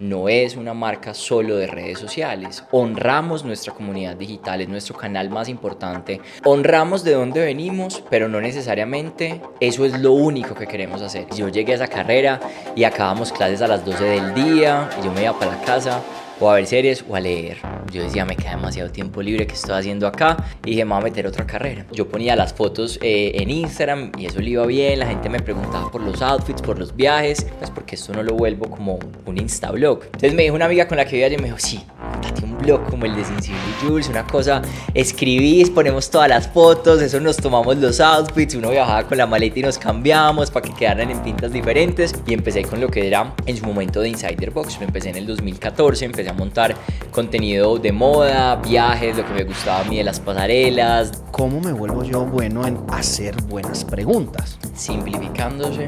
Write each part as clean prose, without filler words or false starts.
no es una marca solo de redes sociales. Honramos nuestra comunidad digital, es nuestro canal más importante. Honramos de dónde venimos, pero no necesariamente eso es lo único que queremos hacer. Yo llegué a esa carrera y acabamos clases a las 12 del día y yo me iba para la casa o a ver series o a leer. Yo decía, me queda demasiado tiempo libre, ¿qué estoy haciendo acá? Y dije, me voy a meter otra carrera. Yo ponía las fotos en Instagram y eso le iba bien, la gente me preguntaba por los outfits, por los viajes, pues porque esto no lo vuelvo como un instablog. Entonces me dijo una amiga con la que vivía, yo me dijo, sí, montate un blog como el de Sensible Jules, una cosa, escribís, ponemos todas las fotos, eso nos tomamos los outfits, uno viajaba con la maleta y nos cambiábamos para que quedaran en pintas diferentes y empecé con lo que era en su momento de Insider Box. Lo empecé en el 2014, empecé a montar contenido de moda, viajes, lo que me gustaba a mí de las pasarelas. ¿Cómo me vuelvo yo bueno en hacer buenas preguntas? Simplificándose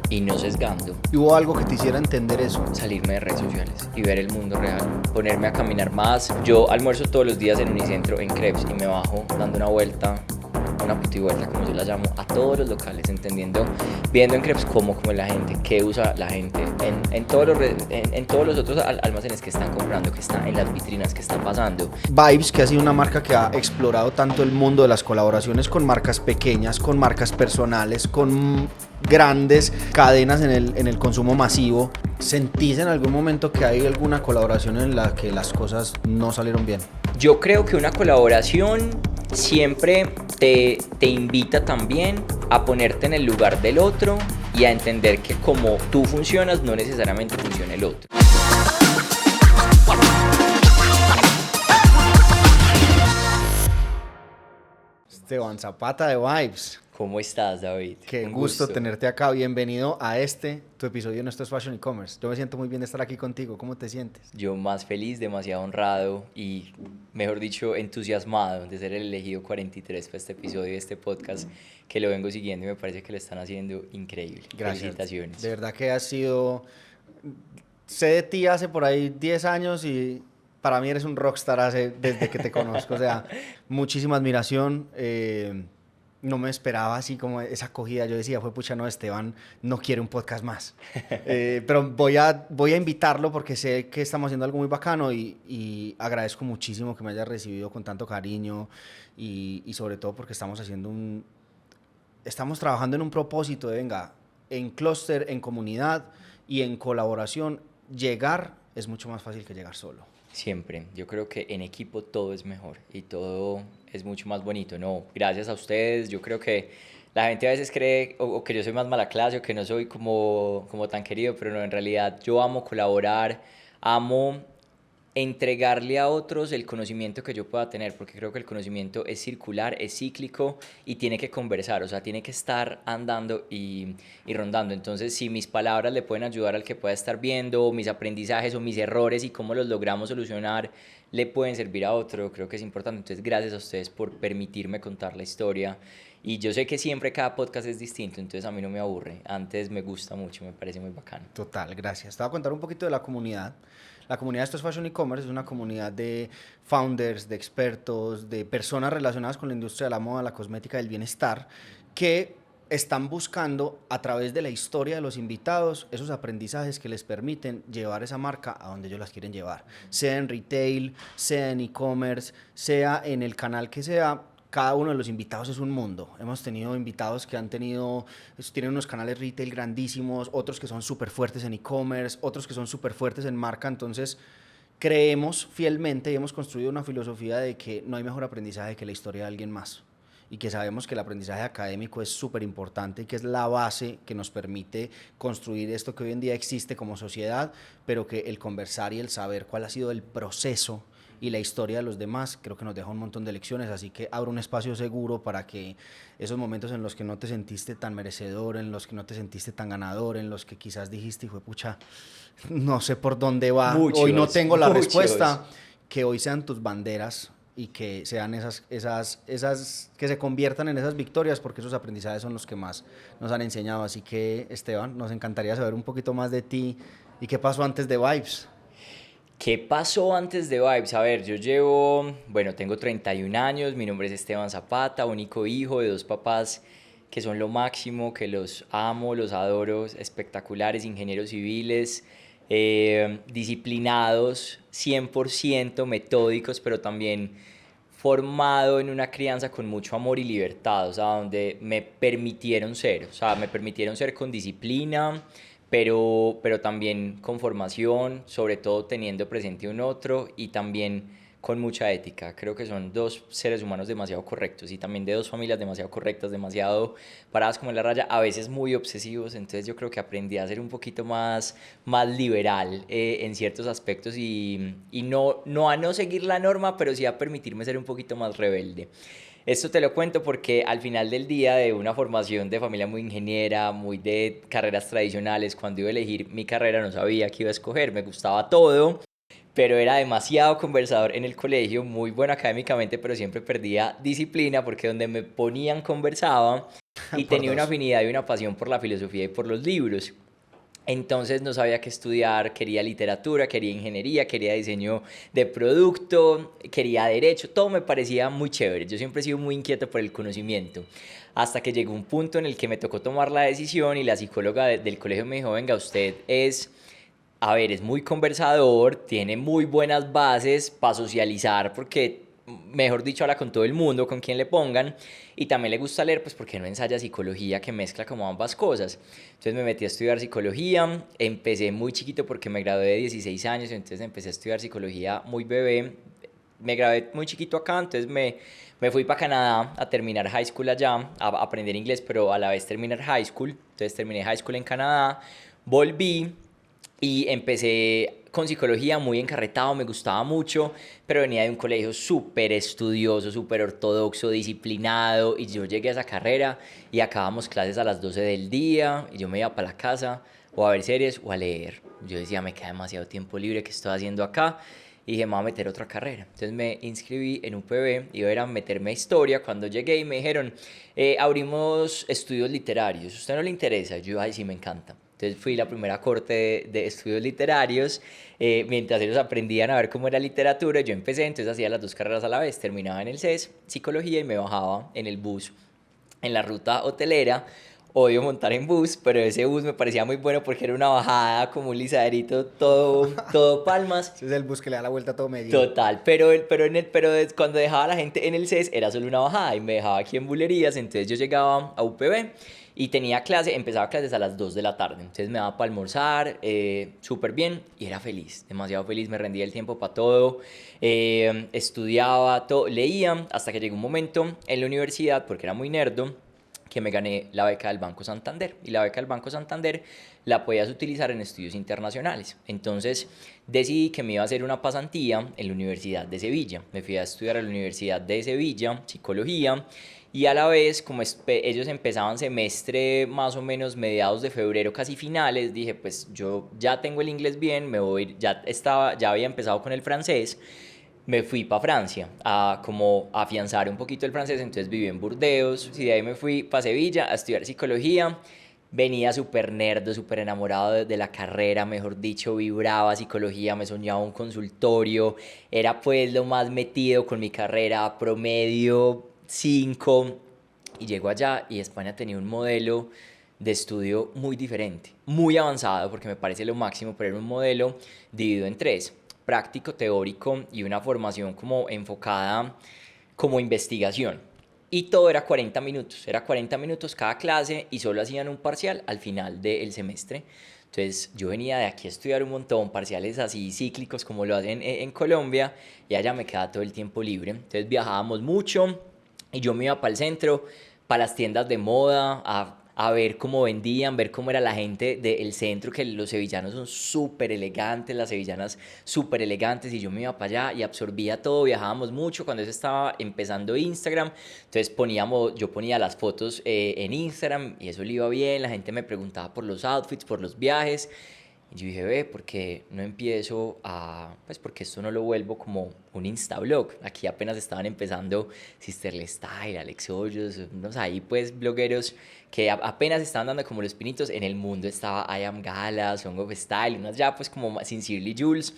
y no sesgando. ¿Y hubo algo que te hiciera entender eso? Salirme de redes sociales y ver el mundo real, ponerme a caminar más. Yo almuerzo todos los días en Unicentro en Crepes y me bajo dando una vuelta, una putivuelta como yo la llamo, a todos los locales, entendiendo, viendo en Crepes cómo come la gente, qué usa la gente, en todos los otros almacenes que están comprando, que están en las vitrinas, que están pasando. Vibes, que ha sido una marca que ha explorado tanto el mundo de las colaboraciones con marcas pequeñas, con marcas personales, con grandes cadenas en el consumo masivo. ¿Sentís en algún momento que hay alguna colaboración en la que las cosas no salieron bien? Yo creo que una colaboración siempre te invita también a ponerte en el lugar del otro y a entender que como tú funcionas, no necesariamente funciona el otro. Esteban Zapata de Vibes. ¿Cómo estás, David? Qué Un gusto tenerte acá. Bienvenido a tu episodio de Esto es Fashion E-Commerce. Yo me siento muy bien de estar aquí contigo. ¿Cómo te sientes? Yo más feliz, demasiado honrado y, mejor dicho, entusiasmado de ser el elegido 43 para este episodio de este podcast, que lo vengo siguiendo y me parece que lo están haciendo increíble. Gracias. Felicitaciones. De verdad que has sido... Sé de ti hace por ahí 10 años y para mí eres un rockstar desde que te conozco. O sea, muchísima admiración. No me esperaba así como esa acogida. Yo decía, pucha, no, Esteban no quiere un podcast más. Pero voy a invitarlo porque sé que estamos haciendo algo muy bacano y agradezco muchísimo que me hayas recibido con tanto cariño y sobre todo porque estamos trabajando en un propósito de, venga, en clúster, en comunidad y en colaboración, llegar es mucho más fácil que llegar solo. Siempre. Yo creo que en equipo todo es mejor y todo es mucho más bonito. No, gracias a ustedes. Yo creo que la gente a veces cree o que yo soy más mala clase o que no soy como tan querido, pero no, en realidad yo amo colaborar, amo entregarle a otros el conocimiento que yo pueda tener, porque creo que el conocimiento es circular, es cíclico y tiene que conversar, o sea, tiene que estar andando y rondando. Entonces, si mis palabras le pueden ayudar al que pueda estar viendo, mis aprendizajes o mis errores y cómo los logramos solucionar, le pueden servir a otro, creo que es importante. Entonces, gracias a ustedes por permitirme contar la historia. Y yo sé que siempre cada podcast es distinto, entonces a mí no me aburre. Antes me gusta mucho, me parece muy bacano. Total, gracias. Te voy a contar un poquito de la comunidad. La comunidad de Esto es Fashion E-Commerce es una comunidad de founders, de expertos, de personas relacionadas con la industria de la moda, la cosmética y el bienestar, que están buscando a través de la historia de los invitados esos aprendizajes que les permiten llevar esa marca a donde ellos las quieren llevar, sea en retail, sea en e-commerce, sea en el canal que sea. Cada uno de los invitados es un mundo. Hemos tenido invitados que tienen unos canales retail grandísimos, otros que son súper fuertes en e-commerce, otros que son súper fuertes en marca. Entonces, creemos fielmente y hemos construido una filosofía de que no hay mejor aprendizaje que la historia de alguien más. Y que sabemos que el aprendizaje académico es súper importante y que es la base que nos permite construir esto que hoy en día existe como sociedad, pero que el conversar y el saber cuál ha sido el proceso y la historia de los demás, creo que nos deja un montón de lecciones, así que abro un espacio seguro para que esos momentos en los que no te sentiste tan merecedor, en los que no te sentiste tan ganador, en los que quizás dijiste, hijo de pucha, no sé por dónde va, hoy no tengo la respuesta, que hoy sean tus banderas y que sean esas que se conviertan en esas victorias, porque esos aprendizajes son los que más nos han enseñado. Así que, Esteban, nos encantaría saber un poquito más de ti y qué pasó antes de Vibes. ¿Qué pasó antes de Vibes? A ver, tengo 31 años, mi nombre es Esteban Zapata, único hijo de dos papás que son lo máximo, que los amo, los adoro, espectaculares, ingenieros civiles, disciplinados, 100% metódicos, pero también formado en una crianza con mucho amor y libertad, o sea, donde me permitieron ser, o sea, me permitieron ser con disciplina, pero también con formación, sobre todo teniendo presente un otro y también con mucha ética. Creo que son dos seres humanos demasiado correctos y también de dos familias demasiado correctas, demasiado paradas como en la raya, a veces muy obsesivos. Entonces yo creo que aprendí a ser un poquito más liberal en ciertos aspectos y no a no seguir la norma, pero sí a permitirme ser un poquito más rebelde. Esto te lo cuento porque al final del día, de una formación de familia muy ingeniera, muy de carreras tradicionales, cuando iba a elegir mi carrera no sabía qué iba a escoger, me gustaba todo, pero era demasiado conversador en el colegio, muy bueno académicamente, pero siempre perdía disciplina porque donde me ponían conversaba y Por tenía una dos. afinidad y una pasión por la filosofía y por los libros. Entonces no sabía qué estudiar, quería literatura, quería ingeniería, quería diseño de producto, quería derecho, todo me parecía muy chévere. Yo siempre he sido muy inquieto por el conocimiento. Hasta que llegó un punto en el que me tocó tomar la decisión y la psicóloga del colegio me dijo, venga, usted es muy conversador, tiene muy buenas bases para socializar porque, mejor dicho, habla con todo el mundo, con quien le pongan, y también le gusta leer, pues porque no ensaya psicología que mezcla como ambas cosas. Entonces me metí a estudiar psicología, empecé muy chiquito porque me gradué de 16 años, entonces empecé a estudiar psicología muy bebé, me gradué muy chiquito acá, entonces me fui para Canadá a terminar high school allá, a aprender inglés, pero a la vez terminar high school, entonces terminé high school en Canadá, volví y empecé con psicología muy encarretado, me gustaba mucho, pero venía de un colegio súper estudioso, súper ortodoxo, disciplinado, y yo llegué a esa carrera y acabamos clases a las 12 del día, y yo me iba para la casa o a ver series o a leer. Yo decía, me queda demasiado tiempo libre, ¿qué estoy haciendo acá? Y dije, me voy a meter a otra carrera. Entonces me inscribí en UPB, iba a ir a meterme a historia. Cuando llegué y me dijeron, abrimos estudios literarios, ¿usted no le interesa? Yo, ay, sí, me encanta. Entonces fui la primera corte de estudios literarios, mientras ellos aprendían a ver cómo era literatura, yo empecé, entonces hacía las dos carreras a la vez, terminaba en el CES, psicología, y me bajaba en el bus, en la ruta hotelera. Odio montar en bus, pero ese bus me parecía muy bueno porque era una bajada como un lisaderito, todo palmas. Ese es el bus que le da la vuelta a todo Medellín. Total, cuando dejaba a la gente en el CES era solo una bajada y me dejaba aquí en Bulerías, entonces yo llegaba a UPB y tenía clase, empezaba clases a las 2 de la tarde, entonces me daba para almorzar, súper bien, y era feliz, demasiado feliz, me rendía el tiempo para todo, estudiaba, todo, leía, hasta que llegó un momento en la universidad, porque era muy nerdo, que me gané la beca del Banco Santander. Y la beca del Banco Santander la podías utilizar en estudios internacionales. Entonces decidí que me iba a hacer una pasantía en la Universidad de Sevilla. Me fui a estudiar a la Universidad de Sevilla, psicología. Y a la vez, como ellos empezaban semestre más o menos mediados de febrero, casi finales, dije, pues yo ya tengo el inglés bien, me voy, ya había empezado con el francés, me fui para Francia a como afianzar un poquito el francés, entonces viví en Burdeos y de ahí me fui para Sevilla a estudiar psicología. Venía súper nerdo, súper enamorado de la carrera, mejor dicho, vibraba psicología, me soñaba un consultorio, era pues lo más metido con mi carrera, promedio 5, y llego allá y España tenía un modelo de estudio muy diferente, muy avanzado, porque me parece lo máximo, pero era un modelo dividido en tres: práctico, teórico y una formación como enfocada como investigación. Y todo era 40 minutos cada clase y solo hacían un parcial al final del semestre. Entonces yo venía de aquí a estudiar un montón, parciales así cíclicos como lo hacen en Colombia, y allá me quedaba todo el tiempo libre. Entonces viajábamos mucho y yo me iba para el centro, para las tiendas de moda, a ver cómo vendían, ver cómo era la gente del centro, que los sevillanos son súper elegantes, las sevillanas súper elegantes, y yo me iba para allá y absorbía todo, viajábamos mucho. Cuando eso estaba empezando Instagram, entonces yo ponía las fotos en Instagram y eso le iba bien, la gente me preguntaba por los outfits, por los viajes. Y yo dije, ve, ¿por qué no empiezo pues porque esto no lo vuelvo como un instablog? Aquí apenas estaban empezando Sisterly Style, Alex Hoyos, unos ahí pues blogueros que apenas estaban dando como los pinitos. En el mundo estaba I Am Gala, Song of Style, unas ya pues como Sincerely Jules.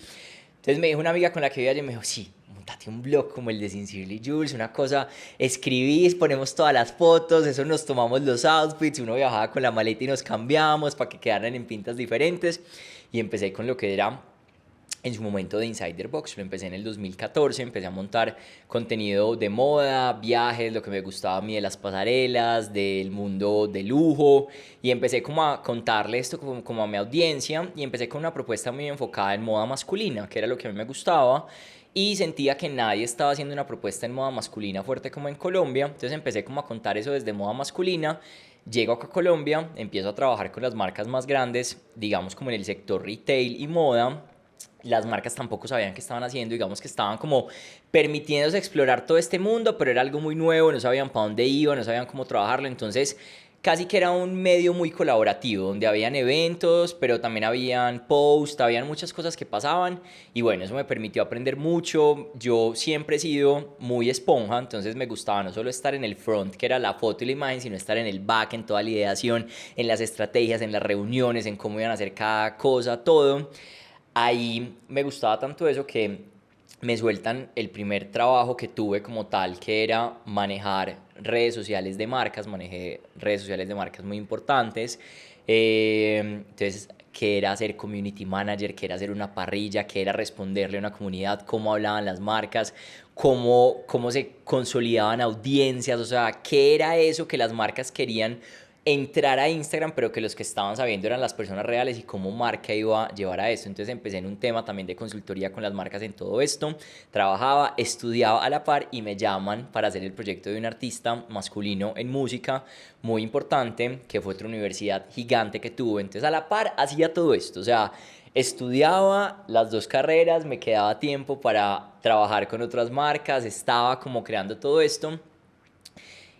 Entonces me dijo una amiga con la que vivía, y me dijo, sí, montate un blog como el de Sincerely Jules, una cosa, escribís, ponemos todas las fotos, eso, nos tomamos los outfits, uno viajaba con la maleta y nos cambiamos para que quedaran en pintas diferentes. y empecé con lo que era en su momento de Insider Box. Lo empecé en el 2014, empecé a montar contenido de moda, viajes, lo que me gustaba a mí de las pasarelas, del mundo de lujo, y empecé como a contarle esto como a mi audiencia, y empecé con una propuesta muy enfocada en moda masculina, que era lo que a mí me gustaba, y sentía que nadie estaba haciendo una propuesta en moda masculina fuerte como en Colombia. Entonces empecé como a contar eso desde moda masculina. Llego acá a Colombia, empiezo a trabajar con las marcas más grandes, digamos como en el sector retail y moda. Las marcas tampoco sabían qué estaban haciendo, digamos que estaban como permitiéndose explorar todo este mundo, pero era algo muy nuevo, no sabían para dónde iba, no sabían cómo trabajarlo. Entonces casi que era un medio muy colaborativo, donde habían eventos, pero también habían posts, habían muchas cosas que pasaban, y bueno, eso me permitió aprender mucho. Yo siempre he sido muy esponja, entonces me gustaba no solo estar en el front, que era la foto y la imagen, sino estar en el back, en toda la ideación, en las estrategias, en las reuniones, en cómo iban a hacer cada cosa, todo. Ahí me gustaba tanto eso que me sueltan el primer trabajo que tuve como tal, que era manejar redes sociales de marcas. Manejé redes sociales de marcas muy importantes. Entonces, que era ser community manager, que era hacer una parrilla, que era responderle a una comunidad, cómo hablaban las marcas, cómo se consolidaban audiencias, o sea, qué era eso que las marcas querían entrar a Instagram, pero que los que estaban sabiendo eran las personas reales, y cómo marca iba a llevar a esto. Entonces empecé en un tema también de consultoría con las marcas en todo esto. Trabajaba, estudiaba a la par, y me llaman para hacer el proyecto de un artista masculino en música muy importante, que fue otra universidad gigante que tuve. Entonces a la par hacía todo esto, o sea, estudiaba las dos carreras, me quedaba tiempo para trabajar con otras marcas, estaba como creando todo esto.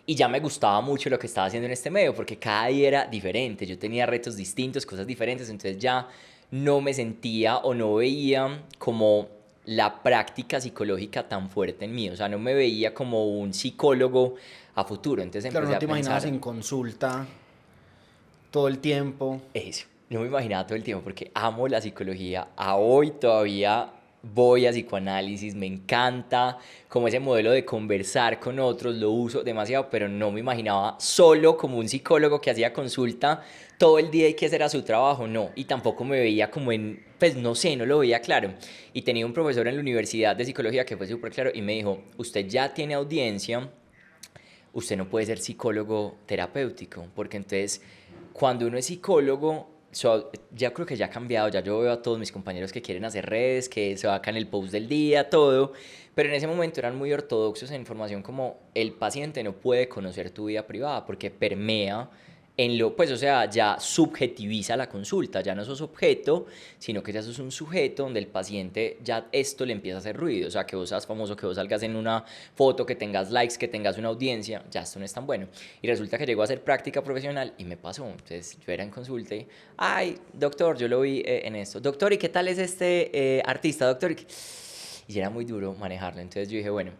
Y ya me gustaba mucho lo que estaba haciendo en este medio, porque cada día era diferente, yo tenía retos distintos, cosas diferentes. Entonces ya no me sentía o no veía como la práctica psicológica tan fuerte en mí, o sea, no me veía como un psicólogo a futuro. Entonces Claro, empecé no a te imaginabas pensar en consulta todo el tiempo. eso. No me imaginaba todo el tiempo, porque amo la psicología. A hoy todavía voy a psicoanálisis, me encanta como ese modelo de conversar con otros, lo uso demasiado, pero no me imaginaba solo como un psicólogo que hacía consulta todo el día y que ese era su trabajo, no. Y tampoco me veía como en, pues no sé, no lo veía claro. Y tenía un profesor en la universidad de psicología que fue súper claro y me dijo: usted ya tiene audiencia, usted no puede ser psicólogo terapéutico, porque entonces cuando uno es psicólogo, ya creo que ya ha cambiado, ya yo veo a todos mis compañeros que quieren hacer redes, que se vacan el post del día, todo, pero en ese momento eran muy ortodoxos en información como el paciente no puede conocer tu vida privada porque permea en lo, pues o sea, ya subjetiviza la consulta, ya no sos objeto, sino que ya sos un sujeto donde el paciente ya esto le empieza a hacer ruido, o sea, que vos seas famoso, que vos salgas en una foto, que tengas likes, que tengas una audiencia, ya esto no es tan bueno. Y resulta que llegó a hacer práctica profesional y me pasó. Entonces yo era en consulta y, ay, doctor, yo lo vi en esto. Doctor, ¿y qué tal es este artista, doctor? Y era muy duro manejarlo. Entonces yo dije, bueno,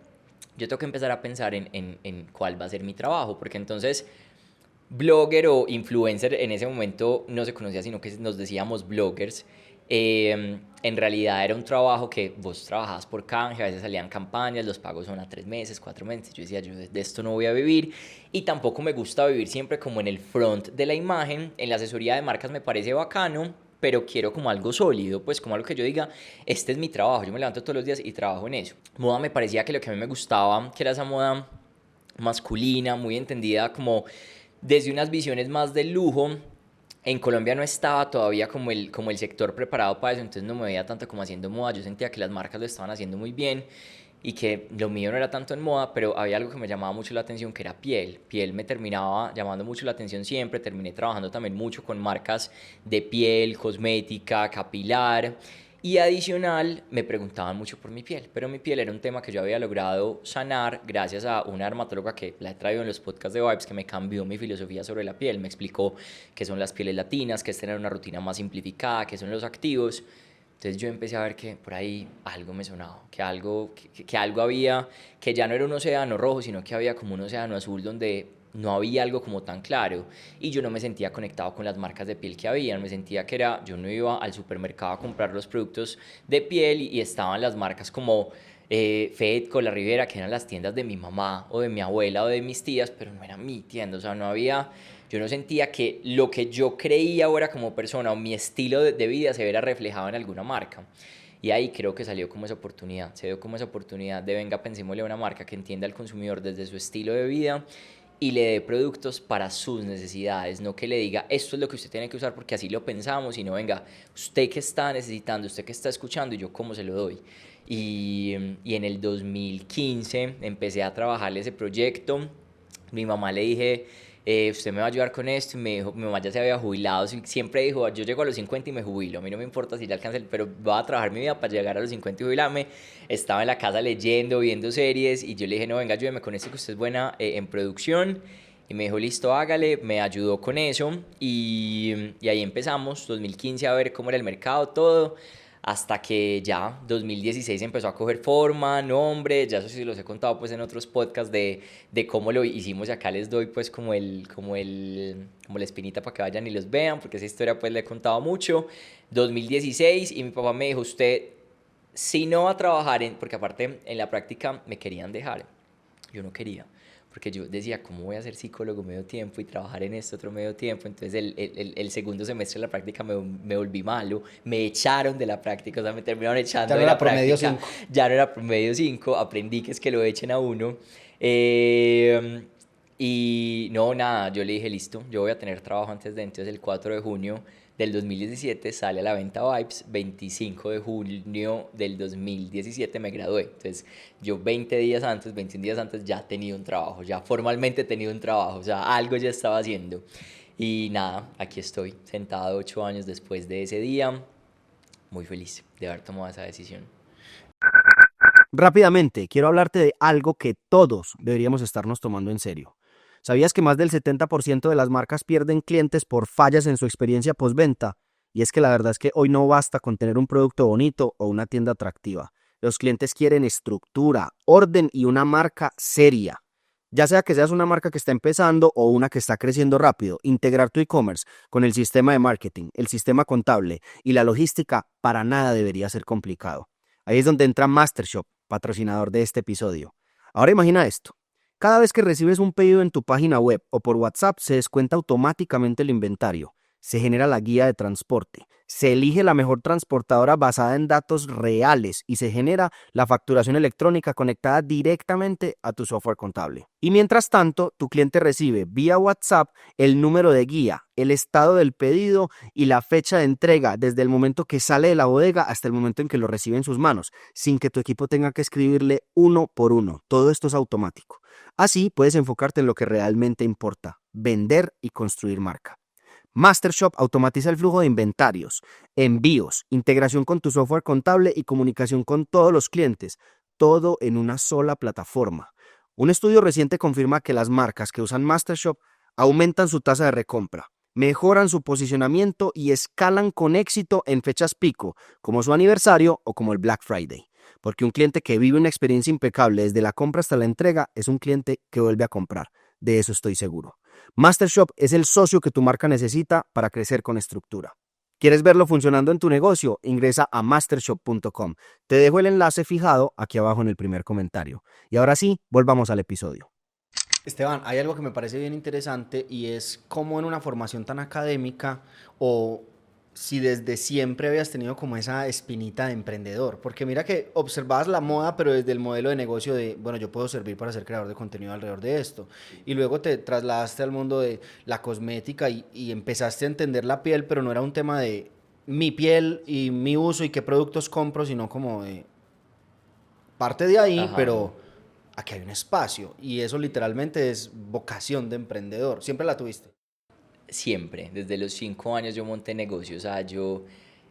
yo tengo que empezar a pensar en cuál va a ser mi trabajo, porque entonces blogger o influencer en ese momento no se conocía, sino que nos decíamos bloggers. En realidad era un trabajo que vos trabajabas por canje, a veces salían campañas, los pagos son a 3 meses, 4 meses. Yo decía, yo de esto no voy a vivir, y tampoco me gusta vivir siempre como en el front de la imagen. En la asesoría de marcas me parece bacano, pero quiero como algo sólido, pues como algo que yo diga, este es mi trabajo, yo me levanto todos los días y trabajo en eso. Moda me parecía que lo que a mí me gustaba, que era esa moda masculina, muy entendida como desde unas visiones más del lujo. En Colombia no estaba todavía como el sector preparado para eso, entonces no me veía tanto como haciendo moda. Yo sentía que las marcas lo estaban haciendo muy bien y que lo mío no era tanto en moda, pero había algo que me llamaba mucho la atención, que era piel. Piel me terminaba llamando mucho la atención siempre. Terminé trabajando también mucho con marcas de piel, cosmética, capilar. Y adicional, me preguntaban mucho por mi piel, pero mi piel era un tema que yo había logrado sanar gracias a una dermatóloga que la he traído en los podcasts de Vibes, que me cambió mi filosofía sobre la piel. Me explicó qué son las pieles latinas, qué es tener una rutina más simplificada, qué son los activos. Entonces yo empecé a ver que por ahí algo me sonaba, que algo había, que ya no era un océano rojo, sino que había como un océano azul donde no había algo como tan claro, y yo no me sentía conectado con las marcas de piel que habían. Me sentía que era, yo no iba al supermercado a comprar los productos de piel y estaban las marcas como Fedco, La Rivera, que eran las tiendas de mi mamá o de mi abuela o de mis tías, pero no era mi tienda. O sea, no había Yo no sentía que lo que yo creía ahora como persona o mi estilo de vida se viera reflejado en alguna marca. Y ahí creo que salió como esa oportunidad, se dio como esa oportunidad de venga, pensémosle a una marca que entienda al consumidor desde su estilo de vida y le dé productos para sus necesidades, no que le diga esto es lo que usted tiene que usar porque así lo pensamos, sino venga, usted que está necesitando, usted que está escuchando y yo cómo se lo doy. Y en el 2015 empecé a trabajarle ese proyecto. Mi mamá le dije, usted me va a ayudar con esto. Y me dijo, mi mamá ya se había jubilado. Siempre dijo, yo llego a los 50 y me jubilo. A mí no me importa si ya alcancé, pero voy a trabajar mi vida para llegar a los 50 y jubilarme. Estaba en la casa leyendo, viendo series. Y yo le dije, no, venga, ayúdeme con esto que usted es buena en producción. Y me dijo, listo, hágale. Me ayudó con eso. Y ahí empezamos, 2015, a ver cómo era el mercado, todo. Hasta que ya 2016 empezó a coger forma, nombre, ya eso sí los he contado pues en otros podcasts de cómo lo hicimos y acá les doy pues como la espinita para que vayan y los vean, porque esa historia pues la he contado mucho. 2016 y mi papá me dijo, usted si no va a trabajar porque aparte en la práctica me querían dejar, yo no quería. Porque yo decía, ¿cómo voy a ser psicólogo medio tiempo y trabajar en esto otro medio tiempo? Entonces el segundo semestre de la práctica me volví malo, me echaron de la práctica, o sea, me terminaron echando de la promedio práctica. 5. Ya no era promedio 5, aprendí que es que lo echen a uno. Y no, nada, yo le dije, listo, yo voy a tener trabajo antes de, entonces el 4 de junio del 2017 sale a la venta Vibes, 25 de junio del 2017 me gradué, entonces yo 20 días antes, 21 días antes ya tenía un trabajo, ya formalmente tenía un trabajo, o sea, algo ya estaba haciendo. Y nada, aquí estoy, sentado 8 años después de ese día, muy feliz de haber tomado esa decisión. Rápidamente, quiero hablarte de algo que todos deberíamos estarnos tomando en serio. ¿Sabías que más del 70% de las marcas pierden clientes por fallas en su experiencia postventa? Y es que la verdad es que hoy no basta con tener un producto bonito o una tienda atractiva. Los clientes quieren estructura, orden y una marca seria. Ya sea que seas una marca que está empezando o una que está creciendo rápido, integrar tu e-commerce con el sistema de marketing, el sistema contable y la logística para nada debería ser complicado. Ahí es donde entra MasterShop, patrocinador de este episodio. Ahora imagina esto. Cada vez que recibes un pedido en tu página web o por WhatsApp, se descuenta automáticamente el inventario. Se genera la guía de transporte. Se elige la mejor transportadora basada en datos reales y se genera la facturación electrónica conectada directamente a tu software contable. Y mientras tanto, tu cliente recibe vía WhatsApp el número de guía, el estado del pedido y la fecha de entrega desde el momento que sale de la bodega hasta el momento en que lo recibe en sus manos, sin que tu equipo tenga que escribirle uno por uno. Todo esto es automático. Así puedes enfocarte en lo que realmente importa, vender y construir marca. MasterShop automatiza el flujo de inventarios, envíos, integración con tu software contable y comunicación con todos los clientes, todo en una sola plataforma. Un estudio reciente confirma que las marcas que usan MasterShop aumentan su tasa de recompra, mejoran su posicionamiento y escalan con éxito en fechas pico, como su aniversario o como el Black Friday. Porque un cliente que vive una experiencia impecable desde la compra hasta la entrega es un cliente que vuelve a comprar. De eso estoy seguro. MasterShop es el socio que tu marca necesita para crecer con estructura. ¿Quieres verlo funcionando en tu negocio? Ingresa a mastershop.com. Te dejo el enlace fijado aquí abajo en el primer comentario. Y ahora sí, volvamos al episodio. Esteban, hay algo que me parece bien interesante y es cómo en una formación tan académica o si desde siempre habías tenido como esa espinita de emprendedor, porque mira que observabas la moda, pero desde el modelo de negocio de, bueno, yo puedo servir para ser creador de contenido alrededor de esto, y luego te trasladaste al mundo de la cosmética y empezaste a entender la piel, pero no era un tema de mi piel y mi uso y qué productos compro, sino como de parte de ahí, Ajá. pero aquí hay un espacio, y eso literalmente es vocación de emprendedor. ¿Siempre la tuviste? Siempre, desde los 5 años yo monté negocios, o sea,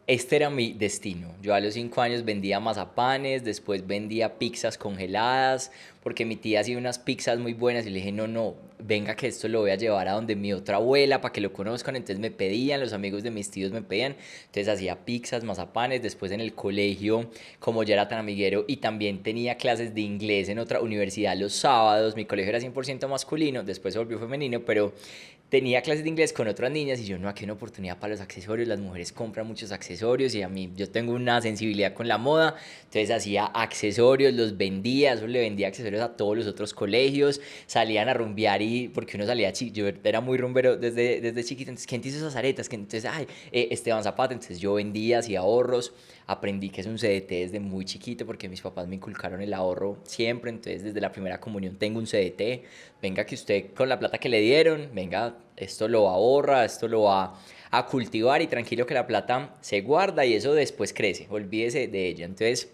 este era mi destino. Yo a los 5 años vendía mazapanes, después vendía pizzas congeladas, porque mi tía hacía unas pizzas muy buenas y le dije, no, no, venga que esto lo voy a llevar a donde mi otra abuela para que lo conozcan. Entonces me pedían, los amigos de mis tíos me pedían, entonces hacía pizzas, mazapanes. Después en el colegio, como ya era tan amiguero y también tenía clases de inglés en otra universidad los sábados, mi colegio era 100% masculino, después se volvió femenino, pero tenía clases de inglés con otras niñas y yo, no, aquí hay una oportunidad para los accesorios, las mujeres compran muchos accesorios y a mí, yo tengo una sensibilidad con la moda, entonces hacía accesorios, los vendía, eso le vendía accesorios a todos los otros colegios, salían a rumbear y, porque uno salía, yo era muy rumbero desde chiquito, entonces, ¿quién te hizo esas aretas? Entonces, ay, Esteban Zapata, entonces yo vendía, hacía ahorros, aprendí que es un CDT desde muy chiquito porque mis papás me inculcaron el ahorro siempre, entonces desde la primera comunión tengo un CDT, venga que usted con la plata que le dieron, venga, esto lo ahorra, esto lo va a cultivar y tranquilo que la plata se guarda y eso después crece, olvídese de ella. Entonces,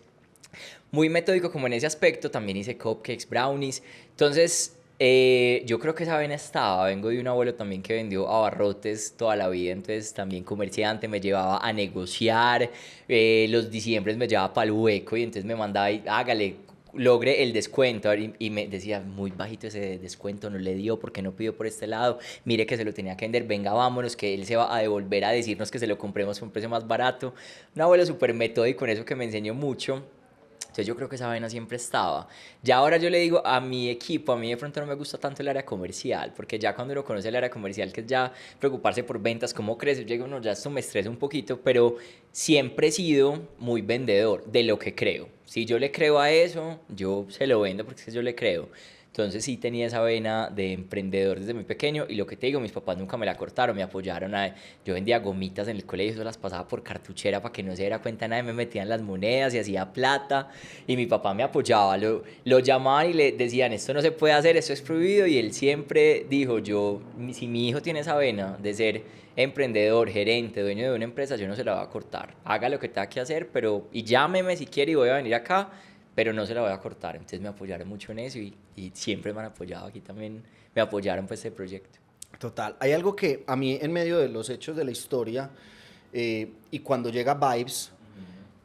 muy metódico como en ese aspecto, también hice cupcakes, brownies, entonces yo creo que esa vena estaba, vengo de un abuelo también que vendió abarrotes toda la vida, entonces también comerciante, me llevaba a negociar, los diciembres me llevaba para el hueco y entonces me mandaba y hágale, logre el descuento y me decía muy bajito ese descuento, no le dio porque no pidió por este lado, mire que se lo tenía que vender, venga vámonos que él se va a devolver a decirnos que se lo compremos por un precio más barato, un abuelo súper metódico en eso que me enseñó mucho. Entonces yo creo que esa vaina siempre estaba. Ya ahora yo le digo a mi equipo, a mí de pronto no me gusta tanto el área comercial, porque ya cuando uno conoce el área comercial, que es ya preocuparse por ventas, cómo crece, yo digo, no, ya esto me estresa un poquito, pero siempre he sido muy vendedor de lo que creo. Si yo le creo a eso, yo se lo vendo porque es que yo le creo. Entonces sí tenía esa vena de emprendedor desde muy pequeño y lo que te digo, mis papás nunca me la cortaron, me apoyaron. Yo vendía gomitas en el colegio, eso las pasaba por cartuchera para que no se diera cuenta nadie, me metían las monedas y hacía plata y mi papá me apoyaba, lo llamaban y le decían esto no se puede hacer, esto es prohibido y él siempre dijo, si mi hijo tiene esa vena de ser emprendedor, gerente, dueño de una empresa, yo no se la voy a cortar, haga lo que tenga que hacer, pero y llámeme si quiere y voy a venir acá, pero no se la voy a cortar. Entonces me apoyaron mucho en eso y siempre me han apoyado. Aquí también me apoyaron pues este proyecto. Total. Hay algo que a mí en medio de los hechos de la historia y cuando llega Vibes,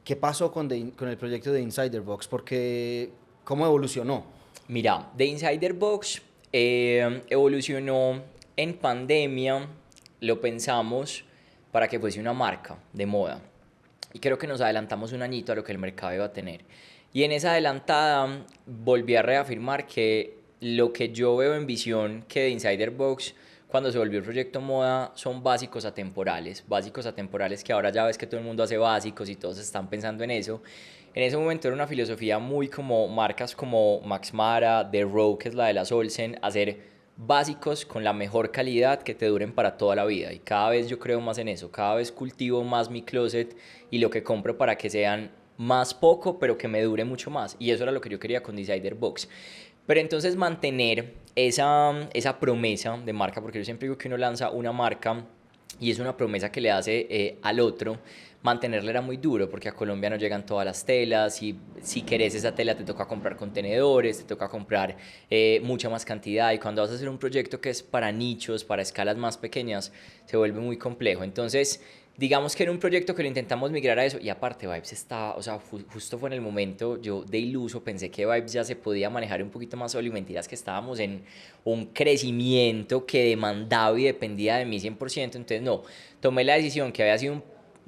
¿qué pasó con el proyecto de Insider Box? Porque, ¿cómo evolucionó? Mira, The Insider Box evolucionó en pandemia, lo pensamos para que fuese una marca de moda. Y creo que nos adelantamos un añito a lo que el mercado iba a tener. Y en esa adelantada volví a reafirmar que lo que yo veo en visión que de Insider Box cuando se volvió el proyecto moda son básicos atemporales que ahora ya ves que todo el mundo hace básicos y todos están pensando en eso. En ese momento era una filosofía muy como marcas como Max Mara, The Row, que es la de las Olsen, hacer básicos con la mejor calidad que te duren para toda la vida y cada vez yo creo más en eso, cada vez cultivo más mi closet y lo que compro para que sean más poco pero que me dure mucho más y eso era lo que yo quería con Decider Box. Pero entonces mantener esa promesa de marca, porque yo siempre digo que uno lanza una marca y es una promesa que le hace al otro, mantenerla era muy duro porque a Colombia no llegan todas las telas y si querés esa tela te toca comprar contenedores, te toca comprar mucha más cantidad y cuando vas a hacer un proyecto que es para nichos, para escalas más pequeñas, se vuelve muy complejo. Entonces, digamos que era un proyecto que lo intentamos migrar a eso y aparte Vibes estaba, o sea, justo fue en el momento, yo de iluso pensé que Vibes ya se podía manejar un poquito más solo y mentiras que estábamos en un crecimiento que demandaba y dependía de mí 100%, entonces no, tomé la decisión que había sido un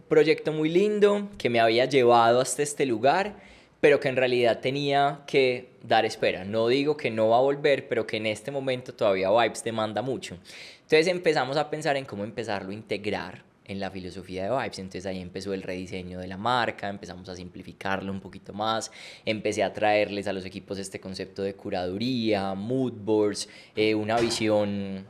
proyecto muy lindo, que me había llevado hasta este lugar, pero que en realidad tenía que dar espera. No digo que no va a volver, pero que en este momento todavía Vibes demanda mucho. Entonces empezamos a pensar en cómo empezarlo a integrar en la filosofía de Vibes, entonces ahí empezó el rediseño de la marca, empezamos a simplificarlo un poquito más, empecé a traerles a los equipos este concepto de curaduría, mood boards, una visión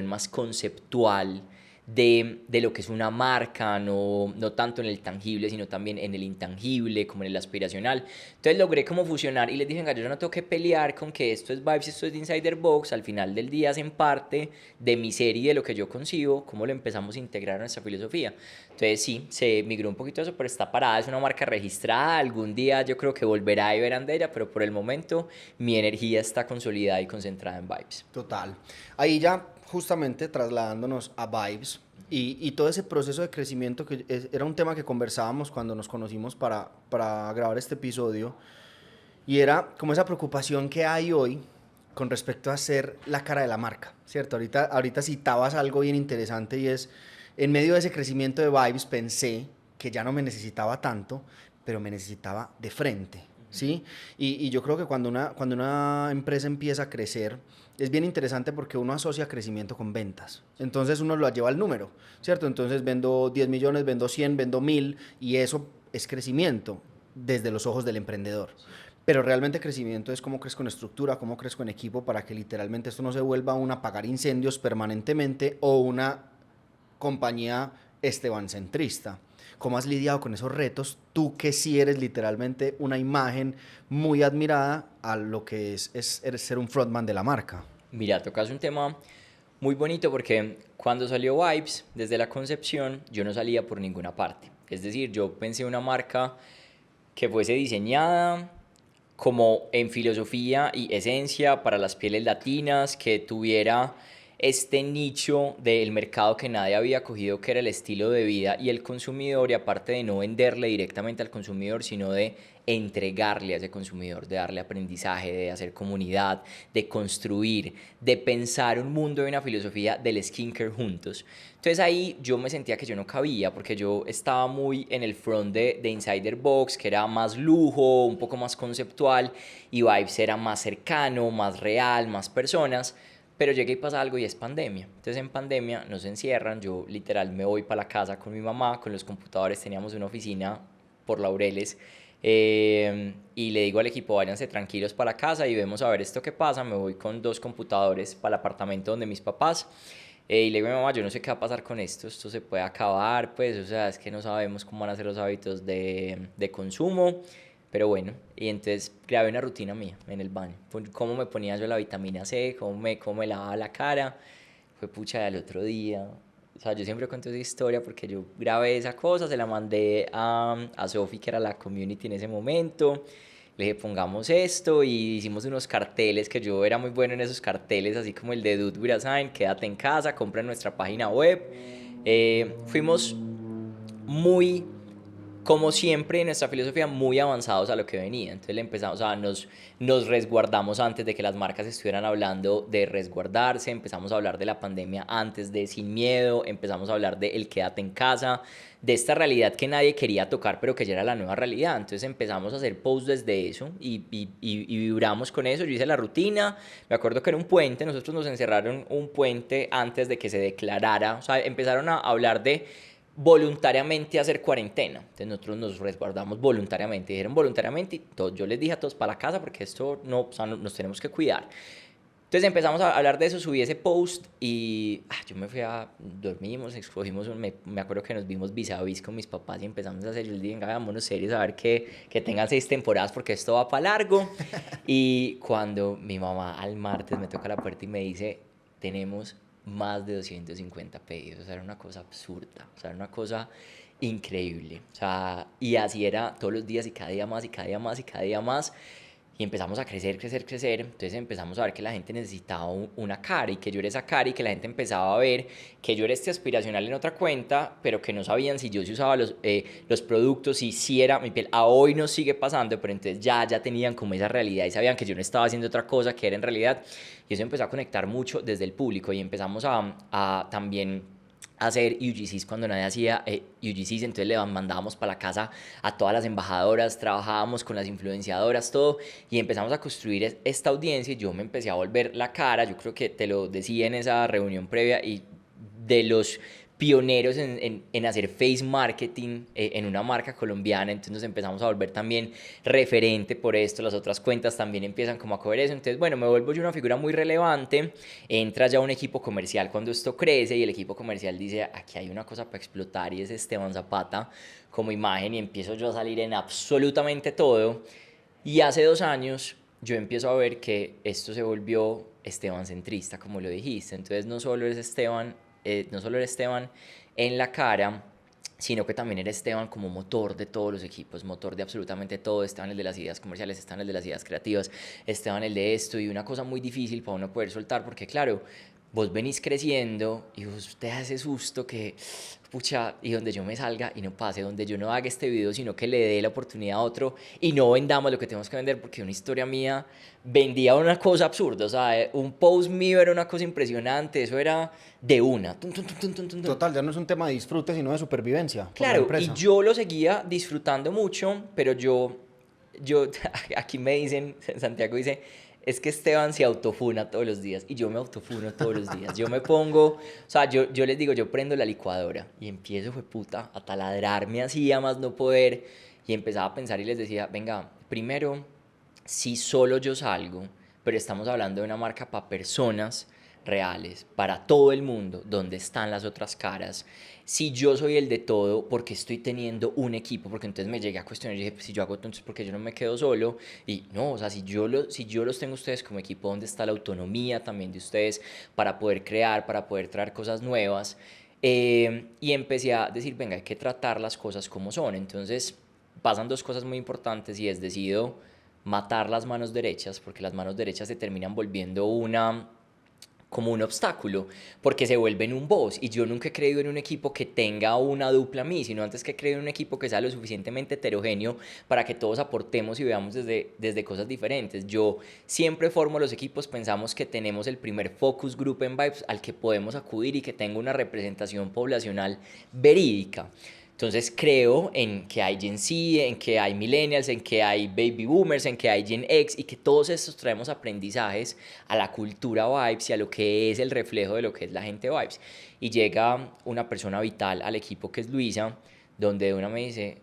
más conceptual de lo que es una marca, no tanto en el tangible, sino también en el intangible, como en el aspiracional. Entonces logré como fusionar y les dije, yo no tengo que pelear con que esto es Vibes, esto es de Insider Box, al final del día hacen parte de mi serie, de lo que yo concibo, cómo lo empezamos a integrar en nuestra filosofía. Entonces sí, se migró un poquito eso, pero está parada, es una marca registrada, algún día yo creo que volverá y verán de ella, pero por el momento mi energía está consolidada y concentrada en Vibes. Total. Ahí ya justamente trasladándonos a Vibes y todo ese proceso de crecimiento que era un tema que conversábamos cuando nos conocimos para grabar este episodio y era como esa preocupación que hay hoy con respecto a ser la cara de la marca, ¿cierto? Ahorita citabas algo bien interesante y es, en medio de ese crecimiento de Vibes pensé que ya no me necesitaba tanto, pero me necesitaba de frente. ¿sí? Y yo creo que cuando una empresa empieza a crecer, es bien interesante porque uno asocia crecimiento con ventas. Entonces uno lo lleva al número, ¿cierto? Entonces vendo 10 millones, vendo 100, vendo 1000 y eso es crecimiento desde los ojos del emprendedor. Pero realmente crecimiento es cómo crezco en estructura, cómo crezco en equipo para que literalmente esto no se vuelva un apagar incendios permanentemente o una compañía estebancentrista. ¿Cómo has lidiado con esos retos? Tú que sí eres literalmente una imagen muy admirada a lo que eres ser un frontman de la marca. Mira, tocas un tema muy bonito porque cuando salió Vibes, desde la concepción, yo no salía por ninguna parte. Es decir, yo pensé una marca que fuese diseñada como en filosofía y esencia para las pieles latinas, que tuviera este nicho del mercado que nadie había cogido, que era el estilo de vida y el consumidor, y aparte de no venderle directamente al consumidor, sino de entregarle a ese consumidor, de darle aprendizaje, de hacer comunidad, de construir, de pensar un mundo y una filosofía del skincare juntos. Entonces ahí yo me sentía que yo no cabía porque yo estaba muy en el front de Insider Box, que era más lujo, un poco más conceptual, y Vibes era más cercano, más real, más personas. Pero llega y pasa algo y es pandemia. Entonces en pandemia nos encierran, yo literal me voy para la casa con mi mamá, con los computadores, teníamos una oficina por Laureles, y le digo al equipo, váyanse tranquilos para la casa y vemos a ver esto que pasa. Me voy con 2 computadores para el apartamento donde mis papás, y le digo a mi mamá, yo no sé qué va a pasar con esto se puede acabar, pues, o sea, es que no sabemos cómo van a ser los hábitos de consumo. Pero bueno, y entonces grabé una rutina mía en el baño. Cómo me ponía yo la vitamina C, cómo me lavaba la cara. Fue pucha del otro día. O sea, yo siempre cuento esa historia porque yo grabé esa cosa, se la mandé a Sofi, que era la community en ese momento. Le dije, pongamos esto, y hicimos unos carteles, que yo era muy bueno en esos carteles, así como el de Dude With a Sign, quédate en casa, compra en nuestra página web. Fuimos muy, como siempre en nuestra filosofía, muy avanzados a lo que venía. Entonces le empezamos, o sea, nos resguardamos antes de que las marcas estuvieran hablando de resguardarse, empezamos a hablar de la pandemia antes de sin miedo, empezamos a hablar de el quédate en casa, de esta realidad que nadie quería tocar pero que ya era la nueva realidad. Entonces empezamos a hacer posts desde eso y vibramos con eso. Yo hice la rutina, me acuerdo que era un puente, nosotros nos encerraron un puente antes de que se declarara, o sea, empezaron a hablar de voluntariamente hacer cuarentena. Entonces nosotros nos resguardamos voluntariamente. Dijeron voluntariamente, y yo les dije a todos para la casa porque esto no, o sea, nos tenemos que cuidar. Entonces empezamos a hablar de eso, subí ese post y yo me fui dormimos, escogimos, me acuerdo que nos vimos vis a vis con mis papás y empezamos a hacer, yo les dije, venga, vámonos serios a ver que tengan 6 temporadas porque esto va para largo. Y cuando mi mamá al martes me toca la puerta y me dice, tenemos más de 250 pedidos, o sea, era una cosa absurda, o sea, era una cosa increíble, o sea, y así era todos los días y cada día más y cada día más y cada día más. Y empezamos a crecer, entonces empezamos a ver que la gente necesitaba una cara y que yo era esa cara, y que la gente empezaba a ver que yo era este aspiracional en otra cuenta, pero que no sabían si yo sí usaba los productos, y si era mi piel. A hoy nos sigue pasando, pero entonces ya tenían como esa realidad y sabían que yo no estaba haciendo otra cosa, que era en realidad. Y eso empezó a conectar mucho desde el público, y empezamos a también hacer UGCs cuando nadie hacía UGCs. Entonces le mandábamos para la casa a todas las embajadoras, trabajábamos con las influenciadoras, todo, y empezamos a construir esta audiencia. Y yo me empecé a volver la cara, yo creo que te lo decía en esa reunión previa, y de los pioneros en hacer face marketing en una marca colombiana. Entonces nos empezamos a volver también referente por esto, las otras cuentas también empiezan como a coger eso. Entonces, bueno, me vuelvo yo una figura muy relevante, entra ya un equipo comercial cuando esto crece, y el equipo comercial dice, aquí hay una cosa para explotar, y es Esteban Zapata como imagen, y empiezo yo a salir en absolutamente todo. Y hace 2 años yo empiezo a ver que esto se volvió Esteban centrista, como lo dijiste. Entonces no solo era Esteban en la cara, sino que también era Esteban como motor de todos los equipos, motor de absolutamente todo. Esteban el de las ideas comerciales, Esteban el de las ideas creativas, Esteban el de esto. Y una cosa muy difícil para uno poder soltar, porque claro, vos venís creciendo y vos te das ese susto que, pucha, y donde yo me salga y no pase, donde yo no haga este video, sino que le dé la oportunidad a otro y no vendamos lo que tenemos que vender, porque una historia mía vendía una cosa absurda. O sea, un post mío era una cosa impresionante, eso era de una. Total, ya no es un tema de disfrute, sino de supervivencia. Claro, y yo lo seguía disfrutando mucho, pero yo aquí me dicen, Santiago dice, es que Esteban se autofuna todos los días y yo me autofuno todos los días. Yo me pongo, o sea, yo les digo, yo prendo la licuadora y empiezo, fue puta, a taladrarme así a más no poder y empezaba a pensar y les decía, venga, primero, si solo yo salgo, pero estamos hablando de una marca para personas reales, para todo el mundo, ¿dónde están las otras caras? Si yo soy el de todo, ¿por qué estoy teniendo un equipo? Porque entonces me llegué a cuestionar y dije, pues, si yo hago todo, entonces ¿por qué yo no me quedo solo? Y no, o sea, si yo los tengo ustedes como equipo, ¿dónde está la autonomía también de ustedes para poder crear, para poder traer cosas nuevas? Y empecé a decir, venga, hay que tratar las cosas como son. Entonces pasan dos cosas muy importantes y es decido matar las manos derechas, porque las manos derechas se terminan volviendo como un obstáculo, porque se vuelven un boss. Y yo nunca he creído en un equipo que tenga una dupla a mí, sino antes que he creído en un equipo que sea lo suficientemente heterogéneo para que todos aportemos y veamos desde cosas diferentes. Yo siempre formo los equipos, pensamos que tenemos el primer focus group en Vibes al que podemos acudir y que tenga una representación poblacional verídica. Entonces creo en que hay Gen Z, en que hay Millennials, en que hay Baby Boomers, en que hay Gen X y que todos estos traemos aprendizajes a la cultura Vibes y a lo que es el reflejo de lo que es la gente Vibes. Y llega una persona vital al equipo que es Luisa, donde de una me dice,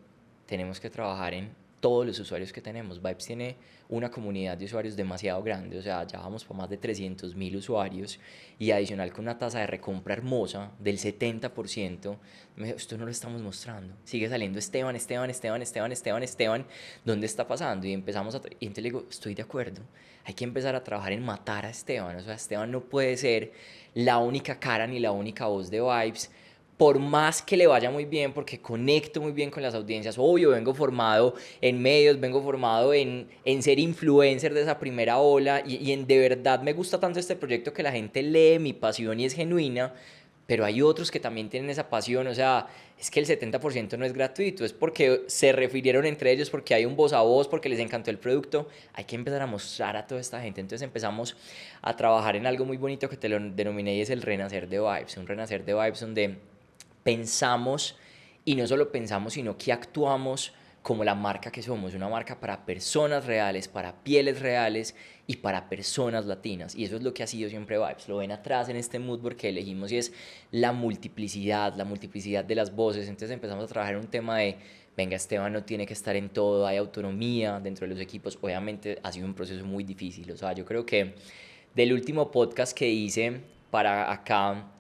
tenemos que trabajar en todos los usuarios que tenemos. Vibes tiene una comunidad de usuarios demasiado grande, o sea, ya vamos por más de 300.000 usuarios y adicional con una tasa de recompra hermosa del 70%. Me dijo, esto no lo estamos mostrando. Sigue saliendo Esteban, Esteban, Esteban, Esteban, Esteban, Esteban. ¿Dónde está pasando? Y empezamos y entonces le digo, estoy de acuerdo. Hay que empezar a trabajar en matar a Esteban. O sea, Esteban no puede ser la única cara ni la única voz de Vibes por más que le vaya muy bien, porque conecto muy bien con las audiencias. Obvio, vengo formado en medios, vengo formado en ser influencer de esa primera ola y en de verdad me gusta tanto este proyecto que la gente lee mi pasión y es genuina, pero hay otros que también tienen esa pasión, o sea, es que el 70% no es gratuito, es porque se refirieron entre ellos, porque hay un voz a voz, porque les encantó el producto, hay que empezar a mostrar a toda esta gente. Entonces empezamos a trabajar en algo muy bonito que te lo denominé y es el renacer de Vibes, un renacer de Vibes donde pensamos y no solo pensamos, sino que actuamos como la marca que somos, una marca para personas reales, para pieles reales y para personas latinas. Y eso es lo que ha sido siempre Vibes. Lo ven atrás en este mood board que elegimos y es la multiplicidad de las voces. Entonces empezamos a trabajar en un tema de, venga, Esteban no tiene que estar en todo, hay autonomía dentro de los equipos. Obviamente ha sido un proceso muy difícil. O sea, yo creo que del último podcast que hice para acá,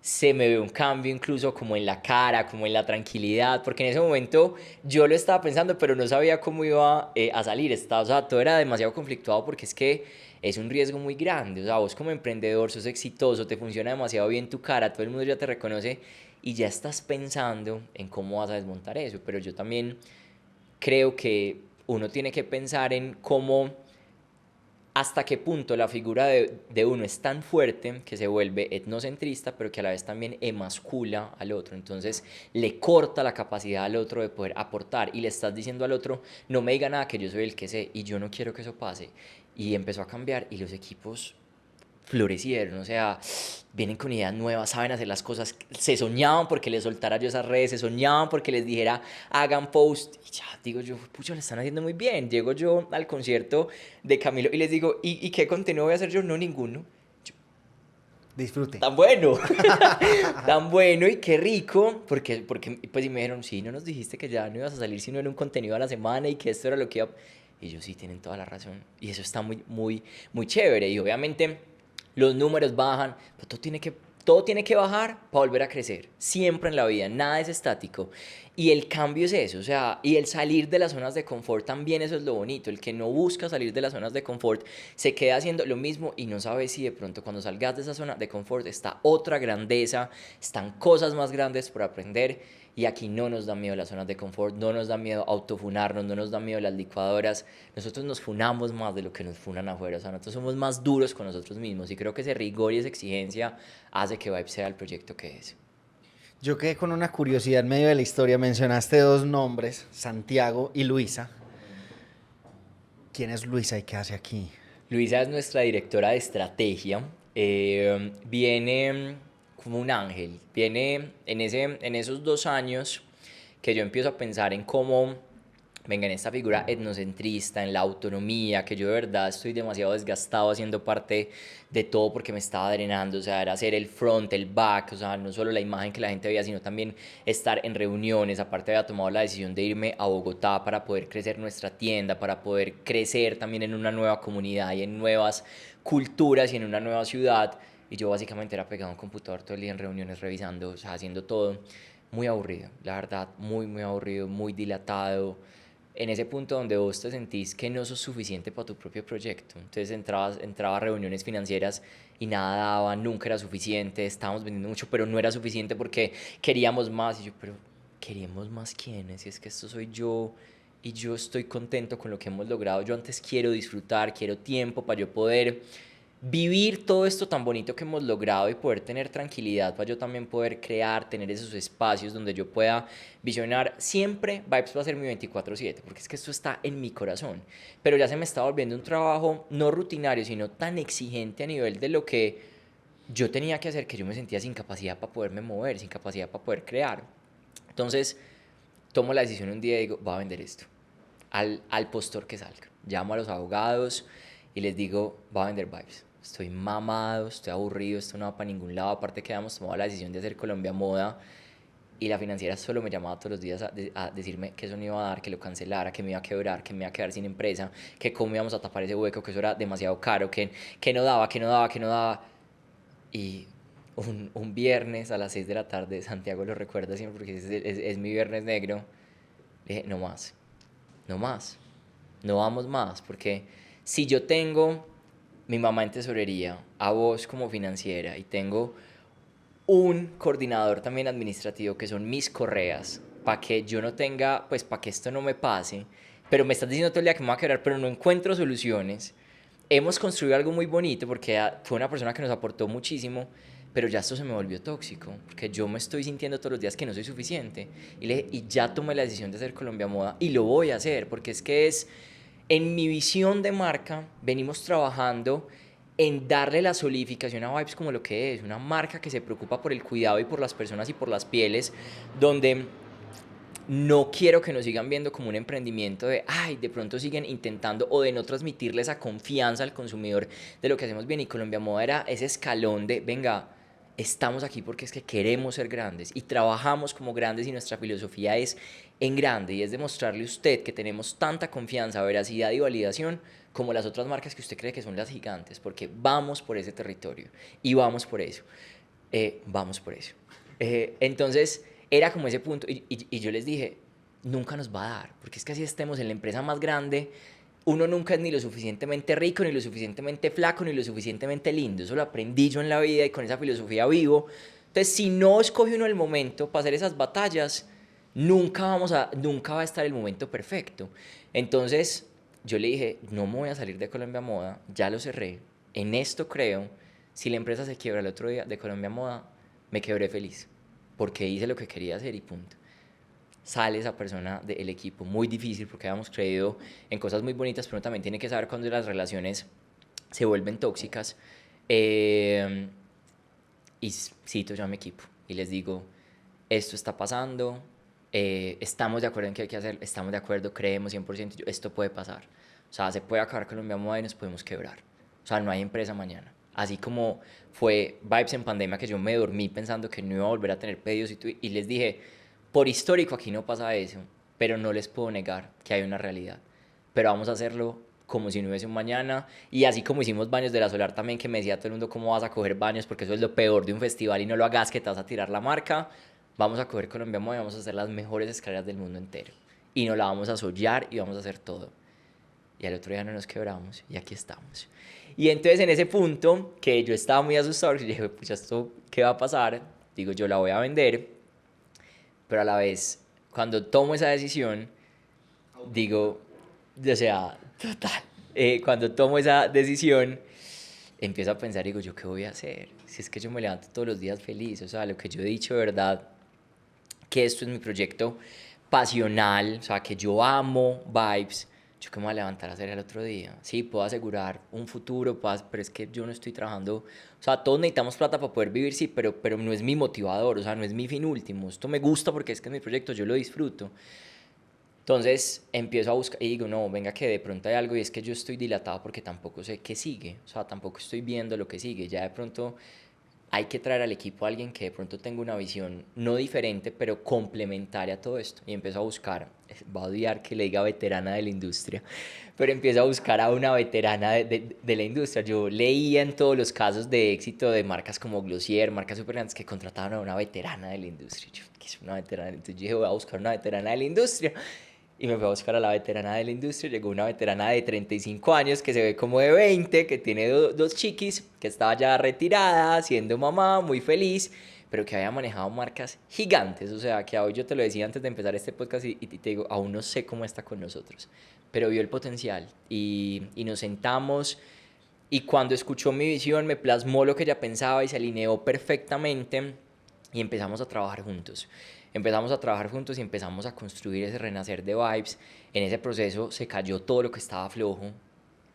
se me ve un cambio incluso como en la cara, como en la tranquilidad, porque en ese momento yo lo estaba pensando, pero no sabía cómo iba a salir. O sea, todo era demasiado conflictuado porque es que es un riesgo muy grande. O sea, vos como emprendedor sos exitoso, te funciona demasiado bien tu cara, todo el mundo ya te reconoce y ya estás pensando en cómo vas a desmontar eso. Pero yo también creo que uno tiene que pensar en cómo hasta qué punto la figura de uno es tan fuerte que se vuelve etnocentrista, pero que a la vez también emascula al otro. Entonces le corta la capacidad al otro de poder aportar y le estás diciendo al otro, no me diga nada que yo soy el que sé y yo no quiero que eso pase. Y empezó a cambiar y los equipos florecieron, o sea, vienen con ideas nuevas, saben hacer las cosas, se soñaban porque les soltara yo esas redes, se soñaban porque les dijera hagan post, y ya digo yo, pucha, lo están haciendo muy bien. Llego yo al concierto de Camilo y les digo, ¿y qué contenido voy a hacer yo? No, ninguno. Disfrute. Tan bueno, tan bueno y qué rico, porque pues y me dijeron, sí, no nos dijiste que ya no ibas a salir sino en un contenido a la semana y que esto era lo que iba. Y ellos sí tienen toda la razón y eso está muy, muy, muy chévere y obviamente los números bajan, pero todo tiene que bajar para volver a crecer, siempre en la vida, nada es estático. Y el cambio es eso, o sea, y el salir de las zonas de confort también eso es lo bonito, el que no busca salir de las zonas de confort se queda haciendo lo mismo y no sabe si de pronto cuando salgas de esa zona de confort está otra grandeza, están cosas más grandes por aprender. Y aquí no nos da miedo las zonas de confort, no nos da miedo autofunarnos, no nos da miedo las licuadoras. Nosotros nos funamos más de lo que nos funan afuera. O sea, nosotros somos más duros con nosotros mismos. Y creo que ese rigor y esa exigencia hace que Vibe sea el proyecto que es. Yo quedé con una curiosidad en medio de la historia. Mencionaste dos nombres, Santiago y Luisa. ¿Quién es Luisa y qué hace aquí? Luisa es nuestra directora de estrategia. Viene como un ángel. Viene en esos 2 años que yo empiezo a pensar en cómo venga, en esta figura etnocentrista, en la autonomía, que yo de verdad estoy demasiado desgastado haciendo parte de todo porque me estaba drenando, o sea, era hacer el front, el back, o sea, no solo la imagen que la gente veía, sino también estar en reuniones. Aparte había tomado la decisión de irme a Bogotá para poder crecer nuestra tienda, para poder crecer también en una nueva comunidad y en nuevas culturas y en una nueva ciudad. Y yo básicamente era pegado a un computador todo el día en reuniones revisando, o sea, haciendo todo. Muy aburrido, la verdad, muy, muy aburrido, muy dilatado, en ese punto donde vos te sentís que no sos suficiente para tu propio proyecto. Entonces entraba a reuniones financieras y nada daba, nunca era suficiente, estábamos vendiendo mucho, pero no era suficiente porque queríamos más. Y yo, pero ¿queríamos más quiénes? Y es que esto soy yo y yo estoy contento con lo que hemos logrado. Yo antes quiero disfrutar, quiero tiempo para yo poder vivir todo esto tan bonito que hemos logrado y poder tener tranquilidad para yo también poder crear, tener esos espacios donde yo pueda visionar. Siempre Vibes va a ser mi 24/7, porque es que esto está en mi corazón, pero ya se me está volviendo un trabajo no rutinario, sino tan exigente a nivel de lo que yo tenía que hacer, que yo me sentía sin capacidad para poderme mover, sin capacidad para poder crear. Entonces tomo la decisión un día y digo, voy a vender esto al postor que salga. Llamo a los abogados y les digo, voy a vender Vibes. Estoy mamado, estoy aburrido, esto no va para ningún lado. Aparte que habíamos tomado la decisión de hacer Colombia Moda y la financiera solo me llamaba todos los días a decirme que eso no iba a dar, que lo cancelara, que me iba a quebrar, que me iba a quedar sin empresa, que cómo íbamos a tapar ese hueco, que eso era demasiado caro, que no daba, que no daba, que no daba. Y un viernes a las 6 de la tarde, Santiago lo recuerda siempre porque es mi viernes negro, le dije, no más, no más, no vamos más, porque si yo tengo mi mamá en tesorería, a vos como financiera y tengo un coordinador también administrativo que son mis correas, para que yo no tenga, pues para que esto no me pase, pero me estás diciendo todo el día que me va a quebrar, pero no encuentro soluciones. Hemos construido algo muy bonito porque fue una persona que nos aportó muchísimo, pero ya esto se me volvió tóxico, porque yo me estoy sintiendo todos los días que no soy suficiente. Y ya tomé la decisión de hacer Colombia Moda y lo voy a hacer, porque es que en mi visión de marca, venimos trabajando en darle la solidificación a Vibes como lo que es, una marca que se preocupa por el cuidado y por las personas y por las pieles, donde no quiero que nos sigan viendo como un emprendimiento de, ay, de pronto siguen intentando o de no transmitirle esa confianza al consumidor de lo que hacemos bien. Y Colombia Moda era ese escalón de, venga, estamos aquí porque es que queremos ser grandes y trabajamos como grandes y nuestra filosofía es en grande y es demostrarle a usted que tenemos tanta confianza, veracidad y validación como las otras marcas que usted cree que son las gigantes, porque vamos por ese territorio y vamos por eso, vamos por eso. Entonces era como ese punto y yo les dije, nunca nos va a dar, porque es que así estemos en la empresa más grande, uno nunca es ni lo suficientemente rico, ni lo suficientemente flaco, ni lo suficientemente lindo. Eso lo aprendí yo en la vida y con esa filosofía vivo. Entonces, si no escoge uno el momento para hacer esas batallas, nunca va a estar el momento perfecto. Entonces, yo le dije, no me voy a salir de Colombia Moda, ya lo cerré, en esto creo. Si la empresa se quiebra el otro día de Colombia Moda, me quebré feliz, porque hice lo que quería hacer y punto. Sale esa persona del equipo, muy difícil porque habíamos creído en cosas muy bonitas, pero uno también tiene que saber cuando las relaciones se vuelven tóxicas. Y cito yo a mi equipo y les digo, esto está pasando, estamos de acuerdo en que hay que hacer, estamos de acuerdo, creemos 100%, esto puede pasar. O sea, se puede acabar Colombia Moda y nos podemos quebrar. O sea, no hay empresa mañana. Así como fue Vibes en pandemia, que yo me dormí pensando que no iba a volver a tener pedidos y les dije, por histórico aquí no pasa eso, pero no les puedo negar que hay una realidad. Pero vamos a hacerlo como si no hubiese un mañana. Y así como hicimos baños de la Solar también, que me decía todo el mundo cómo vas a coger baños, porque eso es lo peor de un festival y no lo hagas, que te vas a tirar la marca. Vamos a coger Colombia Moda y vamos a hacer las mejores escaleras del mundo entero. Y nos la vamos a sollar y vamos a hacer todo. Y al otro día no nos quebramos y aquí estamos. Y entonces en ese punto, que yo estaba muy asustado, porque dije, pues ¿esto qué va a pasar? Digo, yo la voy a vender, pero a la vez, cuando tomo esa decisión, digo, o sea, total, cuando tomo esa decisión, empiezo a pensar, digo, ¿yo qué voy a hacer? Si es que yo me levanto todos los días feliz, o sea, lo que yo he dicho, de verdad, que esto es mi proyecto pasional, o sea, que yo amo Vibes, yo que me voy a levantar a hacer el otro día. Sí, puedo asegurar un futuro, pero es que yo no estoy trabajando, o sea, todos necesitamos plata para poder vivir, sí, pero no es mi motivador, o sea, no es mi fin último. Esto me gusta porque es que es mi proyecto, yo lo disfruto. Entonces empiezo a buscar y digo, no, venga que de pronto hay algo y es que yo estoy dilatado porque tampoco sé qué sigue, o sea, tampoco estoy viendo lo que sigue, ya de pronto hay que traer al equipo a alguien que de pronto tenga una visión no diferente, pero complementaria a todo esto. Y empiezo a buscar, va a odiar que le diga veterana de la industria, pero empiezo a buscar a una veterana de la industria. Yo leía en todos los casos de éxito de marcas como Glossier, marcas super grandes que contrataban a una veterana de la industria. Yo, ¿qué es una veterana? Entonces yo dije, voy a buscar una veterana de la industria. Y me fui a buscar a la veterana de la industria. Llegó una veterana de 35 años que se ve como de 20, que tiene dos chiquis, que estaba ya retirada, siendo mamá, muy feliz, pero que había manejado marcas gigantes. O sea, que hoy yo te lo decía antes de empezar este podcast y te digo, aún no sé cómo está con nosotros, pero vio el potencial y nos sentamos. Y cuando escuchó mi visión, me plasmó lo que ella pensaba y se alineó perfectamente y empezamos a trabajar juntos. Empezamos a trabajar juntos y empezamos a construir ese renacer de Vibes. En ese proceso se cayó todo lo que estaba flojo.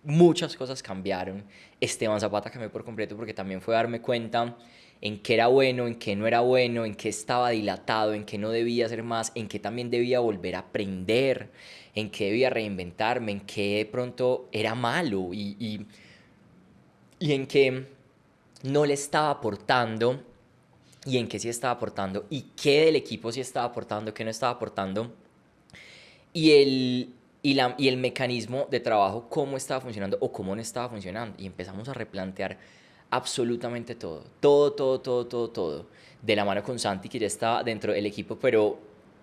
Muchas cosas cambiaron. Esteban Zapata cambió por completo porque también fue darme cuenta en qué era bueno, en qué no era bueno, en qué estaba dilatado, en qué no debía hacer más, en qué también debía volver a aprender, en qué debía reinventarme, en qué de pronto era malo y en qué no le estaba aportando y en qué sí estaba aportando y qué del equipo sí estaba aportando, qué no estaba aportando y el mecanismo de trabajo, cómo estaba funcionando o cómo no estaba funcionando. Y empezamos a replantear absolutamente todo, todo, todo, todo, todo, todo, de la mano con Santi, que ya estaba dentro del equipo, pero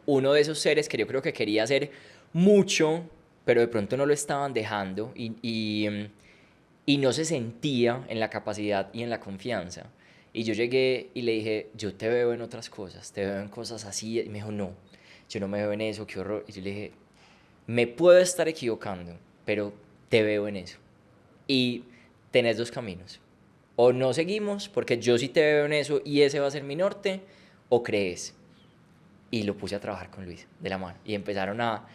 uno de esos seres que yo creo que quería hacer mucho, pero de pronto no lo estaban dejando y no se sentía en la capacidad y en la confianza. Y yo llegué y le dije, yo te veo en otras cosas, te veo en cosas así. Y me dijo, no, yo no me veo en eso, qué horror. Y yo le dije, me puedo estar equivocando, pero te veo en eso. Y tenés dos caminos. O no seguimos, porque yo sí te veo en eso y ese va a ser mi norte, o crees. Y lo puse a trabajar con Luis de la mano. Y empezaron a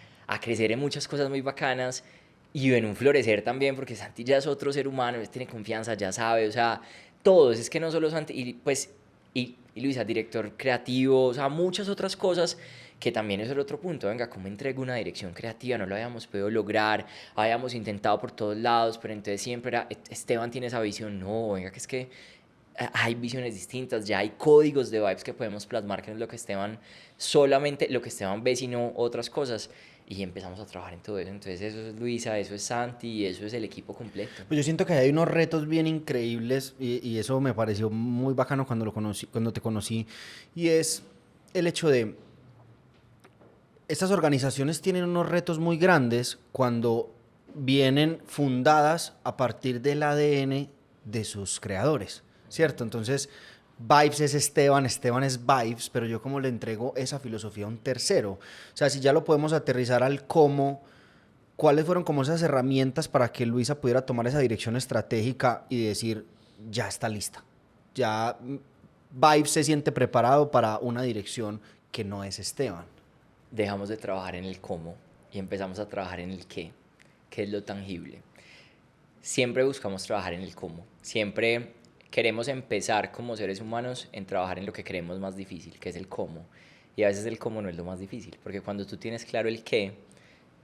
crecer en muchas cosas muy bacanas y en un florecer también, porque Santi ya es otro ser humano, él tiene confianza, ya sabe, o sea, todos, es que no solo Santi, y pues, y Luisa, director creativo, o sea, muchas otras cosas que también es el otro punto, venga, ¿cómo entrego una dirección creativa? No lo habíamos podido lograr, habíamos intentado por todos lados, pero entonces siempre era, Esteban tiene esa visión, no, venga, que es que hay visiones distintas, ya hay códigos de vibes que podemos plasmar, que no es lo que Esteban, solamente lo que Esteban ve, sino otras cosas. Y empezamos a trabajar en todo eso. Entonces eso es Luisa, eso es Santi y eso es el equipo completo. Pues yo siento que hay unos retos bien increíbles y eso me pareció muy bacano cuando lo conocí, cuando te conocí, y es el hecho de estas organizaciones tienen unos retos muy grandes cuando vienen fundadas a partir del ADN de sus creadores, ¿cierto? Entonces, Vibes es Esteban, Esteban es Vibes, pero yo como le entrego esa filosofía a un tercero. O sea, si ya lo podemos aterrizar al cómo, ¿cuáles fueron como esas herramientas para que Luisa pudiera tomar esa dirección estratégica y decir, ya está lista? Ya Vibes se siente preparado para una dirección que no es Esteban. Dejamos de trabajar en el cómo y empezamos a trabajar en el qué, que es lo tangible. Siempre buscamos trabajar en el cómo. Siempre queremos empezar como seres humanos en trabajar en lo que creemos más difícil, que es el cómo. Y a veces el cómo no es lo más difícil, porque cuando tú tienes claro el qué,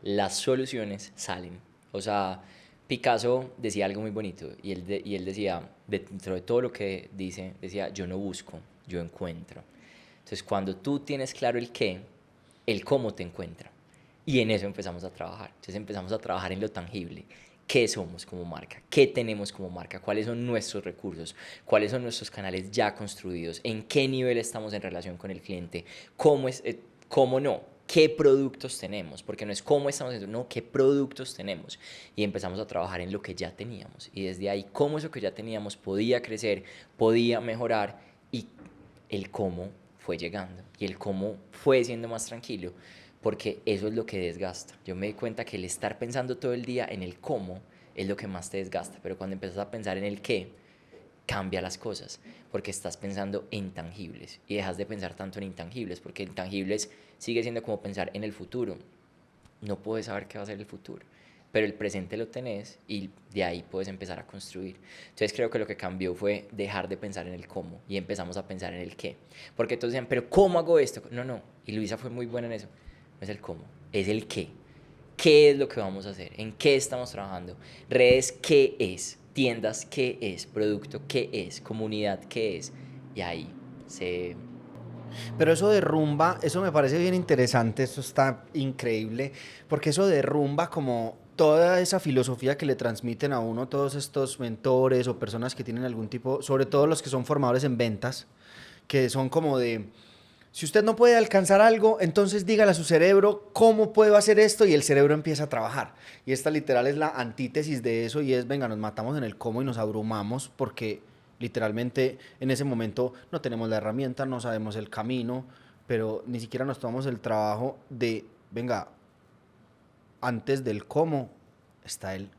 las soluciones salen. O sea, Picasso decía algo muy bonito y él decía, dentro de todo lo que dice, decía, yo no busco, yo encuentro. Entonces, cuando tú tienes claro el qué, el cómo te encuentra. Y en eso empezamos a trabajar. Entonces empezamos a trabajar en lo tangible. ¿Qué somos como marca? ¿Qué tenemos como marca? ¿Cuáles son nuestros recursos? ¿Cuáles son nuestros canales ya construidos? ¿En qué nivel estamos en relación con el cliente? ¿Cómo no? ¿Qué productos tenemos? Porque no es cómo estamos haciendo, no, qué productos tenemos. Y empezamos a trabajar en lo que ya teníamos. Y desde ahí, cómo eso que ya teníamos podía crecer, podía mejorar y el cómo fue llegando. Y el cómo fue siendo más tranquilo porque eso es lo que desgasta. Yo me di cuenta que el estar pensando todo el día en el cómo es lo que más te desgasta, pero cuando empiezas a pensar en el qué, cambia las cosas, porque estás pensando en tangibles y dejas de pensar tanto en intangibles, porque intangibles sigue siendo como pensar en el futuro. No puedes saber qué va a ser el futuro, pero el presente lo tenés y de ahí puedes empezar a construir. Entonces creo que lo que cambió fue dejar de pensar en el cómo y empezamos a pensar en el qué. Porque todos decían, pero ¿cómo hago esto? No, no. Y Luisa fue muy buena en eso. no es el cómo, es el qué. ¿Qué es lo que vamos a hacer? ¿En qué estamos trabajando? Redes, ¿qué es? Tiendas, ¿qué es? Producto, ¿qué es? Comunidad, ¿qué es? Y ahí se... Pero eso derrumba, eso me parece bien interesante, eso está increíble, porque eso derrumba como toda esa filosofía que le transmiten a uno todos estos mentores o personas que tienen algún tipo, sobre todo los que son formadores en ventas, que son como de, si usted no puede alcanzar algo, entonces dígale a su cerebro cómo puedo hacer esto y el cerebro empieza a trabajar. Y esta literal es la antítesis de eso y es, venga, nos matamos en el cómo y nos abrumamos porque literalmente en ese momento no tenemos la herramienta, no sabemos el camino, pero ni siquiera nos tomamos el trabajo de, venga, antes del cómo está el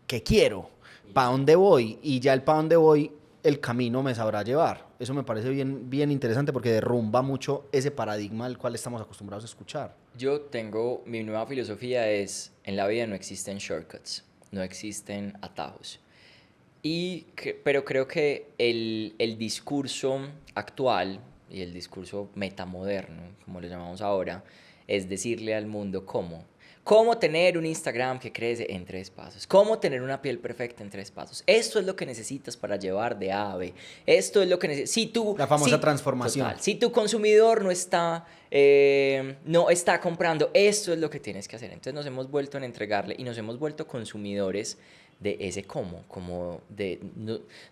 qué quiero, para dónde voy y ya el para dónde voy el camino me sabrá llevar. Eso me parece bien, bien interesante porque derrumba mucho ese paradigma al cual estamos acostumbrados a escuchar. Yo tengo, mi nueva filosofía es, en la vida no existen shortcuts, no existen atajos. Pero creo que el discurso actual y el discurso metamoderno, como lo llamamos ahora, es decirle al mundo cómo tener un Instagram que crece en 3 pasos, cómo tener una piel perfecta en 3 pasos. Esto es lo que necesitas para llevar de A a B. Esto es lo que necesitas. La famosa transformación. Total, si tu consumidor no está comprando, esto es lo que tienes que hacer. Entonces nos hemos vuelto en entregarle y nos hemos vuelto consumidores de ese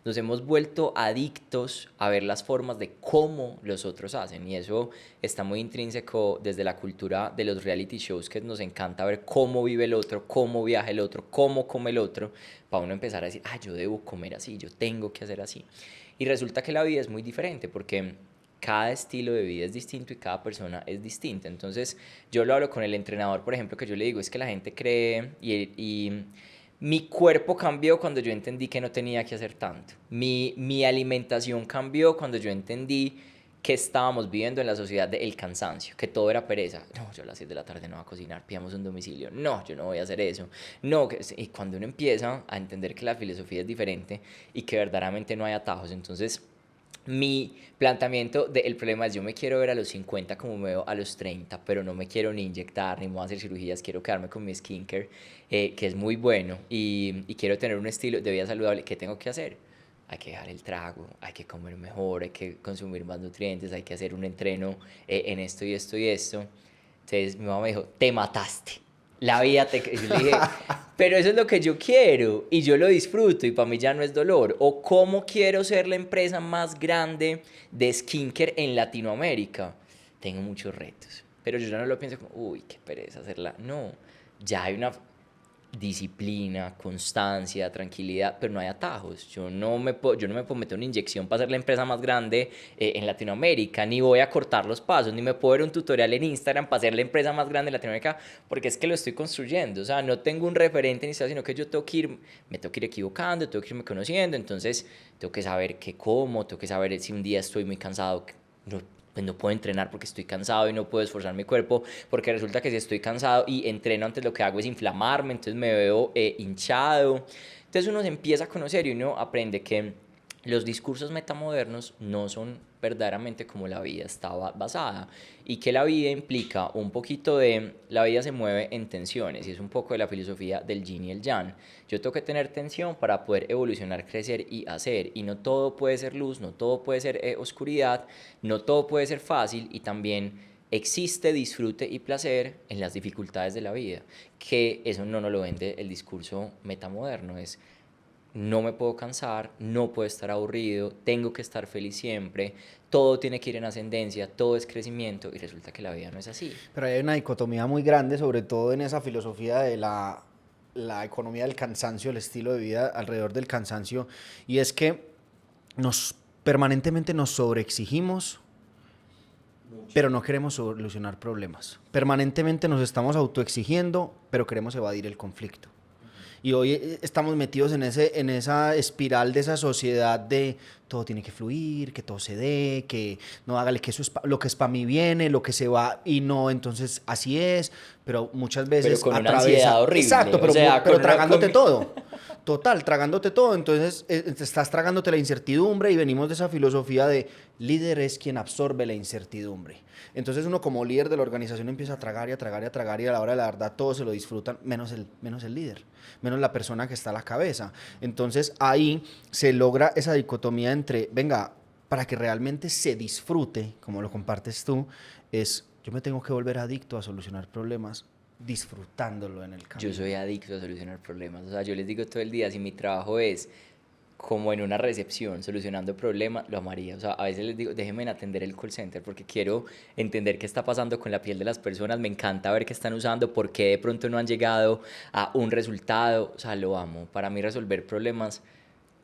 nos hemos vuelto adictos a ver las formas de cómo los otros hacen, y eso está muy intrínseco desde la cultura de los reality shows, que nos encanta ver cómo vive el otro, cómo viaja el otro, cómo come el otro, para uno empezar a decir, yo debo comer así, yo tengo que hacer así. Y resulta que la vida es muy diferente porque cada estilo de vida es distinto y cada persona es distinta. Entonces yo lo hablo con el entrenador, por ejemplo, que yo le digo, es que la gente cree y mi cuerpo cambió cuando yo entendí que no tenía que hacer tanto. Mi alimentación cambió cuando yo entendí que estábamos viviendo en la sociedad del cansancio, que todo era pereza. No, yo a las 7 de la tarde no voy a cocinar, pidamos un domicilio. No, yo no voy a hacer eso. No, y cuando uno empieza a entender que la filosofía es diferente y que verdaderamente no hay atajos, entonces mi planteamiento del problema es, yo me quiero ver a los 50 como me veo a los 30, pero no me quiero ni inyectar, ni me voy a hacer cirugías, quiero quedarme con mi skincare, que es muy bueno, y quiero tener un estilo de vida saludable. ¿Qué tengo que hacer? Hay que dejar el trago, hay que comer mejor, hay que consumir más nutrientes, hay que hacer un entreno en esto y esto y esto. Entonces mi mamá me dijo, te mataste. La vida te... Y yo le dije, pero eso es lo que yo quiero y yo lo disfruto y para mí ya no es dolor. O cómo quiero ser la empresa más grande de skincare en Latinoamérica. Tengo muchos retos, pero yo ya no lo pienso como, uy, qué pereza hacerla. No, ya hay una disciplina, constancia, tranquilidad, pero no hay atajos. Yo no me puedo meter una inyección para ser la empresa más grande en Latinoamérica, ni voy a cortar los pasos, ni me puedo ver un tutorial en Instagram para ser la empresa más grande en Latinoamérica, porque es que lo estoy construyendo. O sea, no tengo un referente inicial, sino que yo me tengo que ir equivocando, tengo que irme conociendo. Entonces tengo que saber qué como, tengo que saber si un día estoy muy cansado, pues no puedo entrenar porque estoy cansado y no puedo esforzar mi cuerpo, porque resulta que si estoy cansado y entreno, antes lo que hago es inflamarme, entonces me veo hinchado. Entonces uno se empieza a conocer y uno aprende que los discursos metamodernos no son verdaderamente como la vida estaba basada, y que la vida implica un poquito la vida se mueve en tensiones, y es un poco de la filosofía del yin y el yang. Yo tengo que tener tensión para poder evolucionar, crecer y hacer, y no todo puede ser luz, no todo puede ser oscuridad, no todo puede ser fácil, y también existe disfrute y placer en las dificultades de la vida, que eso no nos lo vende el discurso metamoderno. Es, no me puedo cansar, no puedo estar aburrido, tengo que estar feliz siempre, todo tiene que ir en ascendencia, todo es crecimiento, y resulta que la vida no es así. Pero hay una dicotomía muy grande, sobre todo en esa filosofía de la economía del cansancio, el estilo de vida alrededor del cansancio, y es que permanentemente nos sobreexigimos, pero no queremos solucionar problemas. Permanentemente nos estamos autoexigiendo, pero queremos evadir el conflicto. Y hoy estamos metidos en esa espiral de esa sociedad de todo tiene que fluir, que todo se dé, que no, hágale, que eso es lo que es para mí viene, lo que se va y no, entonces así es, pero muchas veces pero con una ansiedad horrible. Exacto, pero, o sea, pero tragándote todo. Total, tragándote todo, entonces te estás tragándote la incertidumbre y venimos de esa filosofía de líder es quien absorbe la incertidumbre. Entonces uno como líder de la organización empieza a tragar y a tragar y a tragar y a la hora de la verdad todos se lo disfrutan, menos el líder, menos la persona que está a la cabeza. Entonces ahí se logra esa dicotomía entre, venga, para que realmente se disfrute, como lo compartes tú, es yo me tengo que volver adicto a solucionar problemas disfrutándolo en el camino. Yo soy adicto a solucionar problemas. O sea, yo les digo todo el día, si mi trabajo es como en una recepción, solucionando problemas, lo amaría. O sea, a veces les digo, déjenme atender el call center porque quiero entender qué está pasando con la piel de las personas. Me encanta ver qué están usando, por qué de pronto no han llegado a un resultado. O sea, lo amo. Para mí resolver problemas,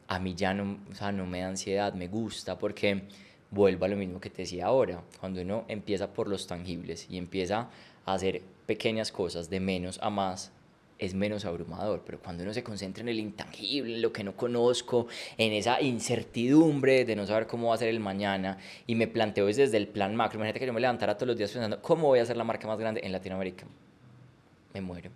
a mí ya no, o sea, no me da ansiedad, me gusta porque vuelvo a lo mismo que te decía ahora. Cuando uno empieza por los tangibles y empieza a hacer pequeñas cosas de menos a más, es menos abrumador, pero cuando uno se concentra en el intangible, en lo que no conozco, en esa incertidumbre de no saber cómo va a ser el mañana, y me planteo desde el plan macro, imagínate que yo me levantara todos los días pensando, ¿cómo voy a ser la marca más grande en Latinoamérica? Me muero,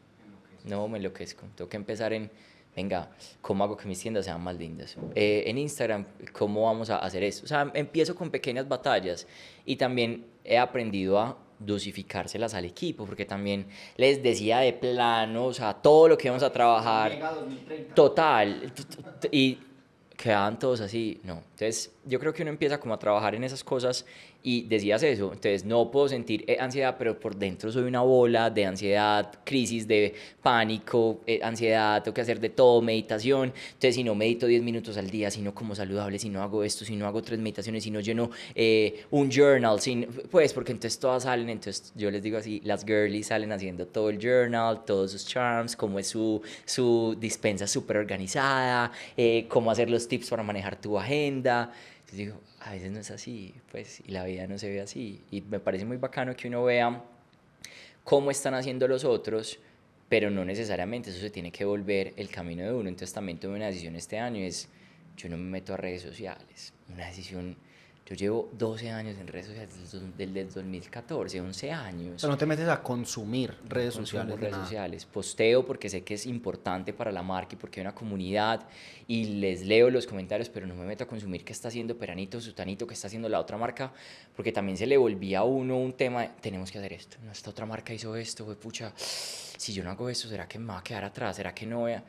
no me enloquezco, tengo que empezar en, venga, ¿cómo hago que mis tiendas sean más lindas? En Instagram, ¿cómo vamos a hacer esto? O sea, empiezo con pequeñas batallas y también he aprendido a dosificárselas al equipo, porque también les decía de plano, o sea, todo lo que vamos a trabajar, total, y quedaban todos así, no. Entonces, yo creo que uno empieza como a trabajar en esas cosas y decías eso, entonces no puedo sentir ansiedad, pero por dentro soy una bola de ansiedad, crisis de pánico, ansiedad, tengo que hacer de todo, meditación, entonces si no medito 10 minutos al día, si no como saludable, si no hago esto, si no hago 3 meditaciones, si no lleno un journal, pues porque entonces todas salen, entonces yo les digo así, las girlies salen haciendo todo el journal, todos sus charms, cómo es su dispensa súper organizada, cómo hacer los tips para manejar tu agenda. Entonces digo, a veces no es así, pues, y la vida no se ve así. Y me parece muy bacano que uno vea cómo están haciendo los otros, pero no necesariamente eso se tiene que volver el camino de uno. Entonces también tomé una decisión este año, es, yo no me meto a redes sociales. Una decisión, yo llevo 12 años en redes sociales, desde 2014, 11 O años. sea, no te metes a consumir redes Consumo sociales. redes Nada. sociales, posteo porque sé que es importante para la marca y porque hay una comunidad y les leo los comentarios, pero no me meto a consumir qué está haciendo Peranito, Sutanito, qué está haciendo la otra marca, porque también se le volvía a uno un tema de, tenemos que hacer esto, no, esta otra marca hizo esto, güey, pucha, si yo no hago esto, ¿será que me va a quedar atrás? ¿Será que no voy a...?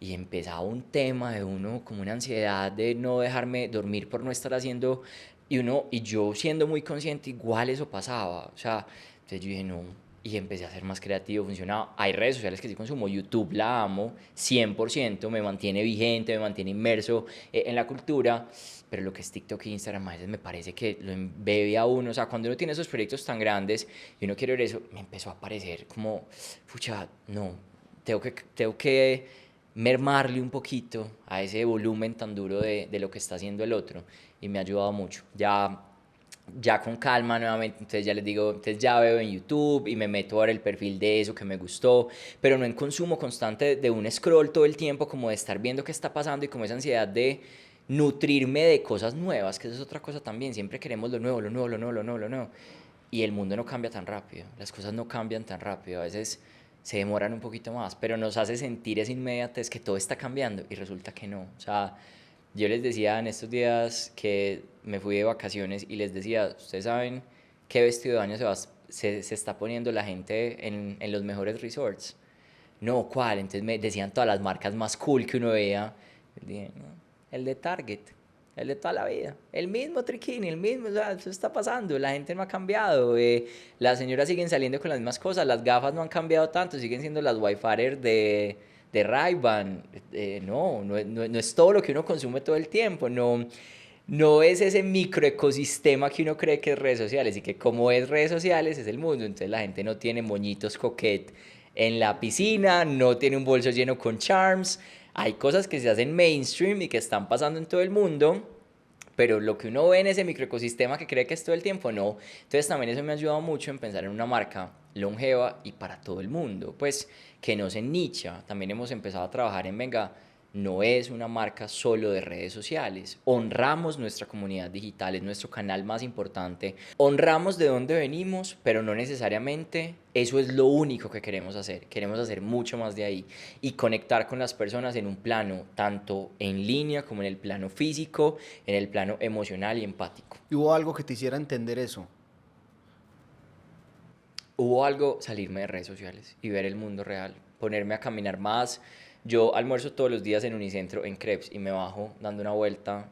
Y empezaba un tema de uno como una ansiedad de no dejarme dormir por no estar haciendo, y yo siendo muy consciente, igual eso pasaba, o sea, entonces yo dije, no, y empecé a ser más creativo, funcionaba. Hay redes sociales que sí consumo, YouTube la amo, 100%, me mantiene vigente, me mantiene inmerso en la cultura, pero lo que es TikTok e Instagram a veces me parece que lo embebe a uno, o sea, cuando uno tiene esos proyectos tan grandes y uno quiere ver eso, me empezó a parecer como, pucha, no, tengo que mermarle un poquito a ese volumen tan duro de lo que está haciendo el otro, y me ha ayudado mucho. Ya con calma nuevamente, entonces ya les digo, entonces ya veo en YouTube y me meto a ver el perfil de eso que me gustó, pero no en consumo constante de un scroll todo el tiempo, como de estar viendo qué está pasando y como esa ansiedad de nutrirme de cosas nuevas, que eso es otra cosa también, siempre queremos lo nuevo, lo nuevo, lo nuevo, lo nuevo, lo nuevo, y el mundo no cambia tan rápido, las cosas no cambian tan rápido, a veces se demoran un poquito más, pero nos hace sentir esa inmediatez que todo está cambiando y resulta que no, o sea, yo les decía en estos días que me fui de vacaciones y les decía, ¿ustedes saben qué vestido de baño se está poniendo la gente en los mejores resorts? No, ¿cuál? Entonces me decían todas las marcas más cool que uno veía. Yo dije, no, el de Target, el de toda la vida, el mismo triquini, el mismo, o sea, eso está pasando, la gente no ha cambiado, las señoras siguen saliendo con las mismas cosas, las gafas no han cambiado tanto, siguen siendo las Wi-Fi de Ray-Ban, no es todo lo que uno consume todo el tiempo, no es ese microecosistema que uno cree que es redes sociales y que como es redes sociales es el mundo, entonces la gente no tiene moñitos coquet en la piscina, no tiene un bolso lleno con charms, hay cosas que se hacen mainstream y que están pasando en todo el mundo, pero lo que uno ve en ese microecosistema que cree que es todo el tiempo, no. Entonces también eso me ha ayudado mucho en pensar en una marca longeva y para todo el mundo, pues que no se nicha. También hemos empezado a trabajar en, venga, no es una marca solo de redes sociales. Honramos nuestra comunidad digital, es nuestro canal más importante. Honramos de dónde venimos, pero no necesariamente eso es lo único que queremos hacer. Queremos hacer mucho más de ahí y conectar con las personas en un plano tanto en línea como en el plano físico, en el plano emocional y empático. ¿Y hubo algo que te hiciera entender eso? Hubo algo, salirme de redes sociales y ver el mundo real, ponerme a caminar más. Yo almuerzo todos los días en Unicentro, en Crepes, y me bajo dando una vuelta,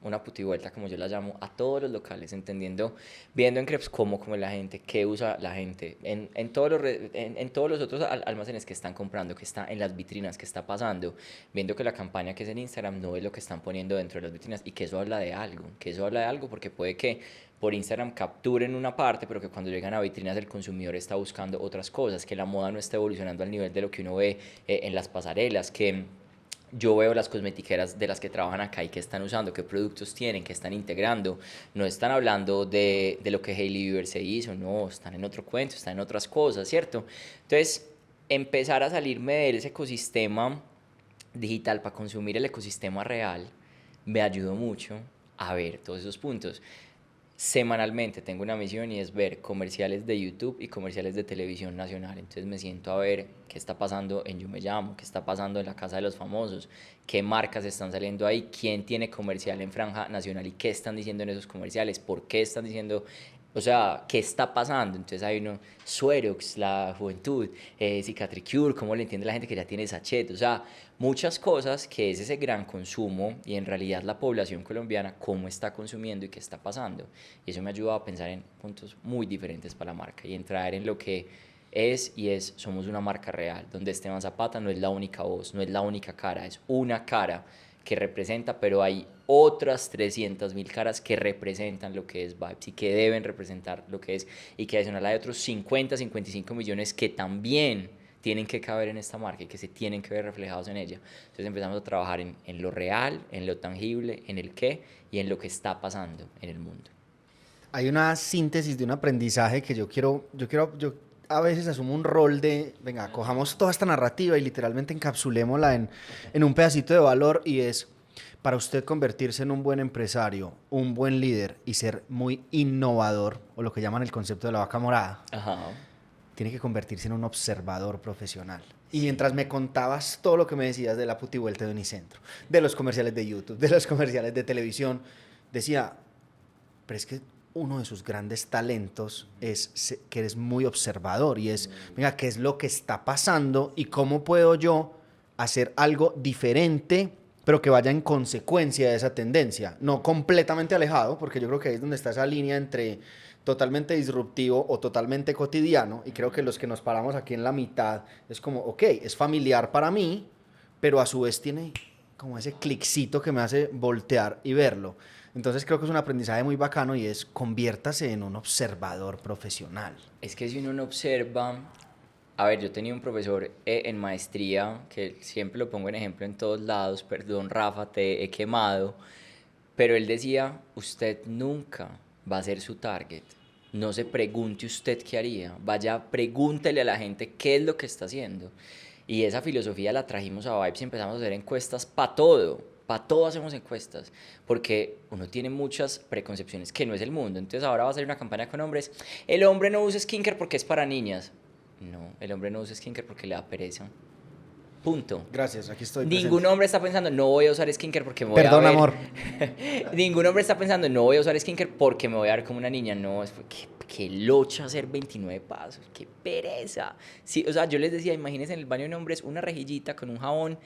una putivuelta como yo la llamo, a todos los locales, entendiendo, viendo en Crepes cómo come la gente, qué usa la gente, en todos los otros almacenes que están comprando, que está en las vitrinas, que está pasando, viendo que la campaña que es en Instagram no es lo que están poniendo dentro de las vitrinas y que eso habla de algo, porque puede que por Instagram capturen una parte, pero que cuando llegan a vitrinas el consumidor está buscando otras cosas, que la moda no está evolucionando al nivel de lo que uno ve en las pasarelas, que yo veo las cosmetiqueras de las que trabajan acá y qué están usando, qué productos tienen, qué están integrando. No están hablando de lo que Hailey Bieber se hizo, no, están en otro cuento, están en otras cosas, ¿cierto? Entonces, empezar a salirme de ese ecosistema digital para consumir el ecosistema real me ayudó mucho a ver todos esos puntos. Semanalmente tengo una misión y es ver comerciales de YouTube y comerciales de televisión nacional. Entonces me siento a ver qué está pasando en Yo Me Llamo, qué está pasando en La Casa de los Famosos, qué marcas están saliendo ahí, quién tiene comercial en franja nacional y qué están diciendo en esos comerciales, por qué están diciendo, o sea, qué está pasando. Entonces hay uno, Suerox, la juventud, Cicatricure, cómo le entiende la gente que ya tiene sachet, o sea, muchas cosas que es ese gran consumo y en realidad la población colombiana cómo está consumiendo y qué está pasando. Y eso me ayuda a pensar en puntos muy diferentes para la marca y entrar en lo que somos una marca real, donde Esteban Zapata no es la única voz, no es la única cara, es una cara que representa, pero hay otras 300.000 caras que representan lo que es Vibes y que deben representar lo que es, y que adicional hay otros 55 millones que también tienen que caber en esta marca y que se tienen que ver reflejados en ella. Entonces empezamos a trabajar en lo real, en lo tangible, en el qué y en lo que está pasando en el mundo. Hay una síntesis de un aprendizaje que yo a veces asumo un rol de, venga, cojamos toda esta narrativa y literalmente encapsulémosla en un pedacito de valor, y es, para usted convertirse en un buen empresario, un buen líder y ser muy innovador, o lo que llaman el concepto de la vaca morada, Ajá. tiene que convertirse en un observador profesional. Y mientras me contabas todo lo que me decías de la putivuelta de Unicentro, de los comerciales de YouTube, de los comerciales de televisión, decía, pero es que uno de sus grandes talentos es que eres muy observador y es, venga, ¿qué es lo que está pasando y cómo puedo yo hacer algo diferente, pero que vaya en consecuencia de esa tendencia? No completamente alejado, porque yo creo que ahí es donde está esa línea entre totalmente disruptivo o totalmente cotidiano, y creo que los que nos paramos aquí en la mitad es como, ok, es familiar para mí, pero a su vez tiene como ese cliccito que me hace voltear y verlo. Entonces creo que es un aprendizaje muy bacano y es, conviértase en un observador profesional. Es que si uno no observa, a ver, yo tenía un profesor en maestría que siempre lo pongo en ejemplo en todos lados, perdón Rafa, te he quemado, pero él decía, usted nunca va a ser su target. No se pregunte usted qué haría, vaya, pregúntele a la gente qué es lo que está haciendo. Y esa filosofía la trajimos a Vibes y empezamos a hacer encuestas para todo hacemos encuestas, porque uno tiene muchas preconcepciones que no es el mundo. Entonces ahora va a salir una campaña con hombres, el hombre no usa skincare porque es para niñas. No, el hombre no usa skincare porque le da pereza. Punto. Gracias, aquí estoy Ningún presente. hombre está pensando, no voy a usar skincare porque me voy Perdón, a ver. amor. Ningún hombre está pensando, no voy a usar skincare porque me voy a ver como una niña. No, es que locha hacer 29 pasos, qué pereza. Sí, o sea, yo les decía, imagínense en el baño de hombres una rejillita con un jabón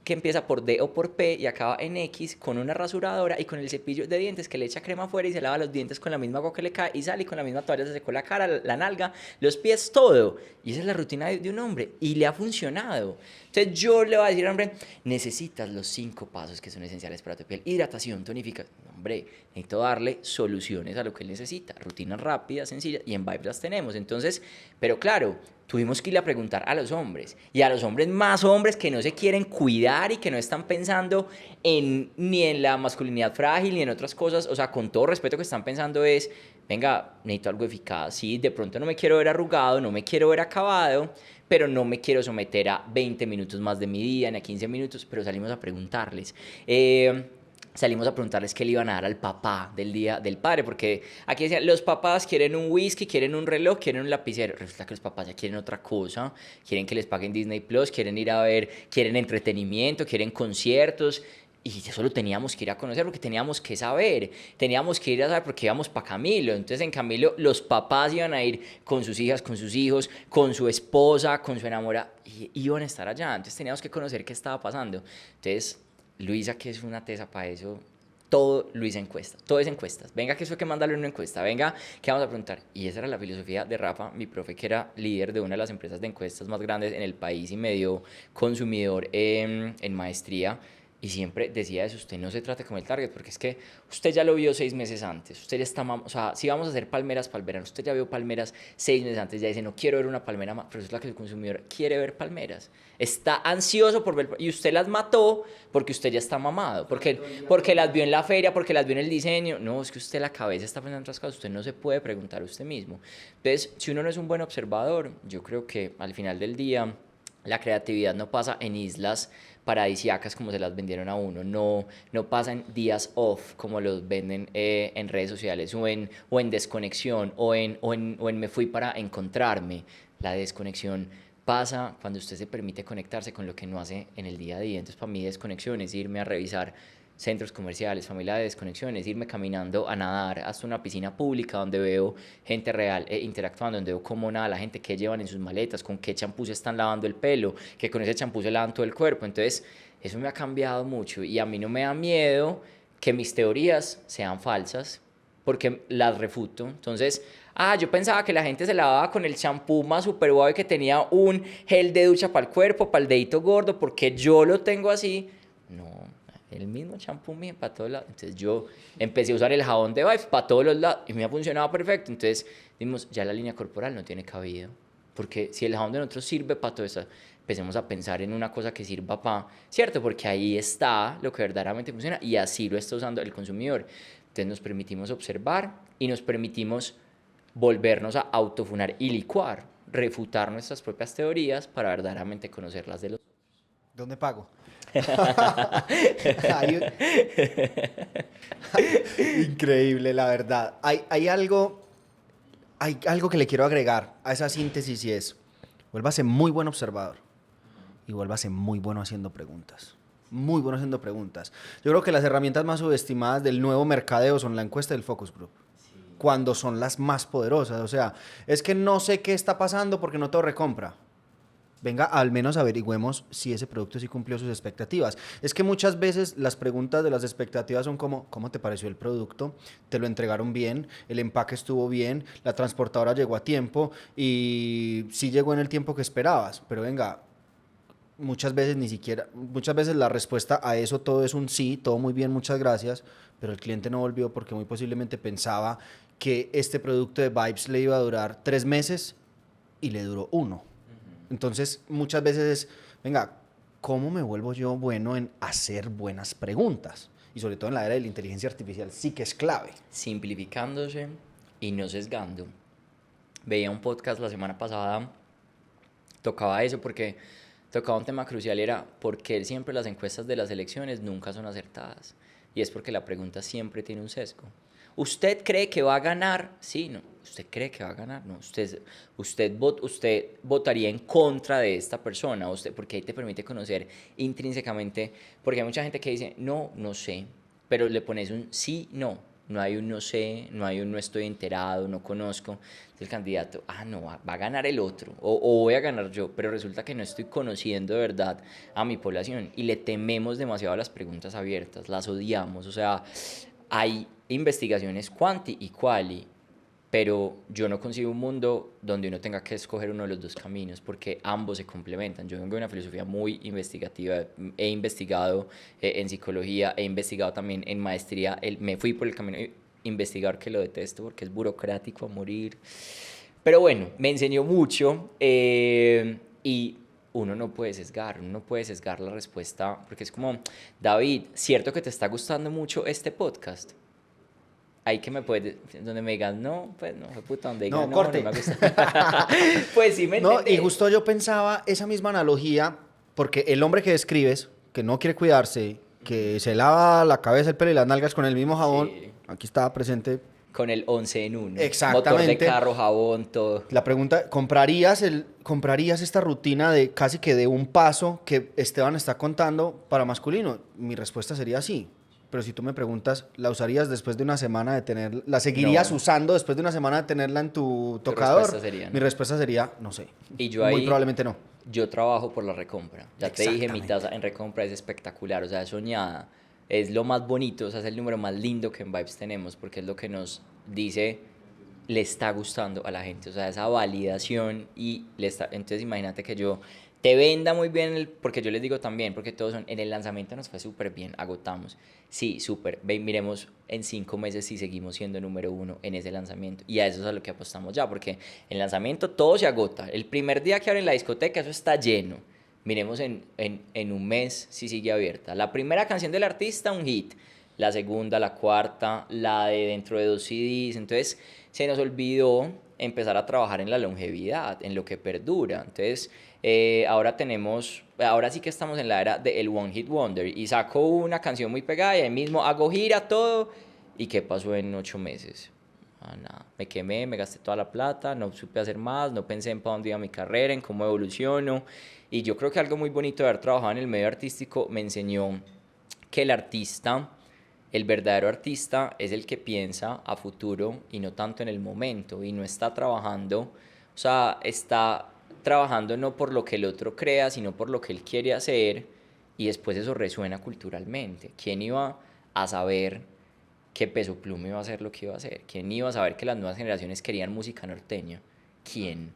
que empieza por D o por P y acaba en X, con una rasuradora y con el cepillo de dientes que le echa crema afuera y se lava los dientes con la misma agua que le cae y sale y con la misma toalla se secó la cara, la nalga, los pies, todo. Y esa es la rutina de un hombre y le ha funcionado. Entonces yo le voy a decir al hombre, necesitas los 5 pasos que son esenciales para tu piel: hidratación, tonificación. Hombre, necesito darle soluciones a lo que él necesita, rutinas rápidas, sencillas, y en Vibes las tenemos. Entonces, pero claro, tuvimos que ir a preguntar a los hombres, y a los hombres más hombres que no se quieren cuidar y que no están pensando ni en la masculinidad frágil ni en otras cosas, o sea, con todo respeto, que están pensando es, venga, necesito algo eficaz, sí, de pronto no me quiero ver arrugado, no me quiero ver acabado, pero no me quiero someter a 20 minutos más de mi día, ni a 15 minutos, pero salimos a preguntarles. Salimos a preguntarles qué le iban a dar al papá del día del padre, porque aquí decían, los papás quieren un whisky, quieren un reloj, quieren un lapicero. Resulta que los papás ya quieren otra cosa, quieren que les paguen Disney Plus, quieren ir a ver, quieren entretenimiento, quieren conciertos. Y eso lo teníamos que ir a conocer porque teníamos que saber, teníamos que ir a saber porque íbamos para Camilo. Entonces en Camilo los papás iban a ir con sus hijas, con sus hijos, con su esposa, con su enamorada, y iban a estar allá. Entonces teníamos que conocer qué estaba pasando. Entonces Luisa, que es una tesa para eso, todo Luisa encuesta, todo es encuestas. Venga, que eso hay que mandarle una encuesta, venga, que vamos a preguntar. Y esa era la filosofía de Rafa, mi profe, que era líder de una de las empresas de encuestas más grandes en el país y medio consumidor en maestría. Y siempre decía eso, usted no se trate como el target, porque es que usted ya lo vio 6 meses antes, usted ya está, o sea, si vamos a hacer palmeras para el verano, usted ya vio palmeras 6 meses antes, ya dice, no quiero ver una palmera más, pero eso es la que el consumidor quiere ver palmeras, está ansioso por ver, y usted las mató porque usted ya está mamado, porque las vio en la feria, porque las vio en el diseño, no, es que usted la cabeza está pensando en otras cosas, usted no se puede preguntar a usted mismo. Entonces, si uno no es un buen observador, yo creo que al final del día, la creatividad no pasa en islas paradisíacas como se las vendieron a uno, no pasa en días off como los venden en redes sociales o en desconexión o en me fui para encontrarme. La desconexión pasa cuando usted se permite conectarse con lo que no hace en el día a día. Entonces para mí desconexión es irme a revisar centros comerciales, familia de desconexiones, irme caminando a nadar hasta una piscina pública donde veo gente real interactuando, donde veo cómo nada la gente, qué llevan en sus maletas, con qué champú se están lavando el pelo, que con ese champú se lavan todo el cuerpo. Entonces eso me ha cambiado mucho y a mí no me da miedo que mis teorías sean falsas porque las refuto. Entonces, yo pensaba que la gente se lavaba con el champú más super guay, que tenía un gel de ducha para el cuerpo, para el dedito gordo, porque yo lo tengo así. No, el mismo champú mío para todos lados. Entonces yo empecé a usar el jabón de Vive para todos los lados y me ha funcionado perfecto. Entonces dimos, ya la línea corporal no tiene cabida. Porque si el jabón de nosotros sirve para todo eso, empecemos a pensar en una cosa que sirva para, ¿cierto? Porque ahí está lo que verdaderamente funciona y así lo está usando el consumidor. Entonces nos permitimos observar y nos permitimos volvernos a autofunar y licuar, refutar nuestras propias teorías para verdaderamente conocerlas de los otros. ¿Dónde pago? Increíble, la verdad. Hay algo que le quiero agregar a esa síntesis y es, vuélvase muy buen observador y vuélvase muy bueno haciendo preguntas. Muy bueno haciendo preguntas. Yo creo que las herramientas más subestimadas del nuevo mercadeo son la encuesta del focus group. Cuando son las más poderosas. O sea, es que no sé qué está pasando porque no todo recompra. Venga, al menos averigüemos si ese producto sí cumplió sus expectativas. Es que muchas veces las preguntas de las expectativas son como, ¿cómo te pareció el producto? ¿Te lo entregaron bien? ¿El empaque estuvo bien? ¿La transportadora llegó a tiempo? Y sí llegó en el tiempo que esperabas. Pero venga, muchas veces la respuesta a eso todo es un sí, todo muy bien, muchas gracias, pero el cliente no volvió porque muy posiblemente pensaba que este producto de Vibes le iba a durar 3 meses y le duró 1. Entonces, muchas veces es, venga, ¿cómo me vuelvo yo bueno en hacer buenas preguntas? Y sobre todo en la era de la inteligencia artificial sí que es clave. Simplificándose y no sesgando. Veía un podcast la semana pasada, tocaba eso porque tocaba un tema crucial, era por qué siempre las encuestas de las elecciones nunca son acertadas. Y es porque la pregunta siempre tiene un sesgo. ¿Usted cree que va a ganar? Sí, no. ¿Usted cree que va a ganar? No. Usted votaría en contra de esta persona, porque ahí te permite conocer intrínsecamente, porque hay mucha gente que dice, no, no sé, pero le pones un sí, no. No hay un no sé, no hay un no estoy enterado, no conozco. Entonces el candidato, no, va a ganar el otro, o voy a ganar yo, pero resulta que no estoy conociendo de verdad a mi población y le tememos demasiado a las preguntas abiertas, las odiamos. O sea, hay investigaciones quanti y quali, pero yo no concibo un mundo donde uno tenga que escoger uno de los dos caminos, porque ambos se complementan. Yo vengo de una filosofía muy investigativa, he investigado en psicología, he investigado también en maestría, me fui por el camino de investigar, que lo detesto porque es burocrático a morir, pero bueno, me enseñó mucho y uno no puede sesgar la respuesta, porque es como, David, ¿cierto que te está gustando mucho este podcast? ahí que me puedes, donde me digas, no, pues no, fue puta, donde digas, No, no, corte. no me gusta. Pues sí, me No, y entendés. justo yo pensaba esa misma analogía, porque el hombre que describes, que no quiere cuidarse, que se lava la cabeza, el pelo y las nalgas con el mismo jabón, Sí, aquí estaba presente. con el 11 en uno. Motor de Exactamente. carro, jabón, todo. La pregunta, ¿comprarías esta rutina de casi que de un paso que Esteban está contando para masculino? Mi respuesta sería sí. Pero si tú me preguntas, ¿la usarías después de una semana de tenerla? ¿La seguirías No, usando después de una semana de tenerla en tu tu respuesta tocador? sería Mi no. respuesta sería, no sé. Y yo Muy ahí, probablemente no. yo trabajo por la recompra. Ya te dije, mi Exactamente. tasa en recompra es espectacular, o sea, es soñada. Es lo más bonito, o sea, es el número más lindo que en Vibes tenemos, porque es lo que nos dice, le está gustando a la gente, o sea, esa validación y le está... Entonces imagínate que yo te venda muy bien, porque yo les digo también, porque todos son, en el lanzamiento nos fue súper bien, agotamos. Sí, súper, miremos en 5 meses si seguimos siendo número uno en ese lanzamiento. Y a eso es a lo que apostamos ya, porque en lanzamiento todo se agota. El primer día que abren la discoteca, eso está lleno. Miremos en un mes si sigue abierta. La primera canción del artista, un hit. La segunda, la cuarta, la de dentro de 2 CDs. Entonces se nos olvidó empezar a trabajar en la longevidad, en lo que perdura. Entonces ahora sí que estamos en la era del One Hit Wonder. Y saco una canción muy pegada y ahí mismo hago gira, todo. ¿Y qué pasó en 8 meses? Nada, me quemé, me gasté toda la plata, no supe hacer más, no pensé en para dónde iba mi carrera, en cómo evoluciono. Y yo creo que algo muy bonito de haber trabajado en el medio artístico me enseñó que el artista, el verdadero artista, es el que piensa a futuro y no tanto en el momento. Y no está trabajando, o sea, está trabajando no por lo que el otro crea, sino por lo que él quiere hacer. Y después eso resuena culturalmente. ¿Quién iba a saber que Peso Pluma iba a hacer lo que iba a hacer? ¿Quién iba a saber que las nuevas generaciones querían música norteña? ¿Quién?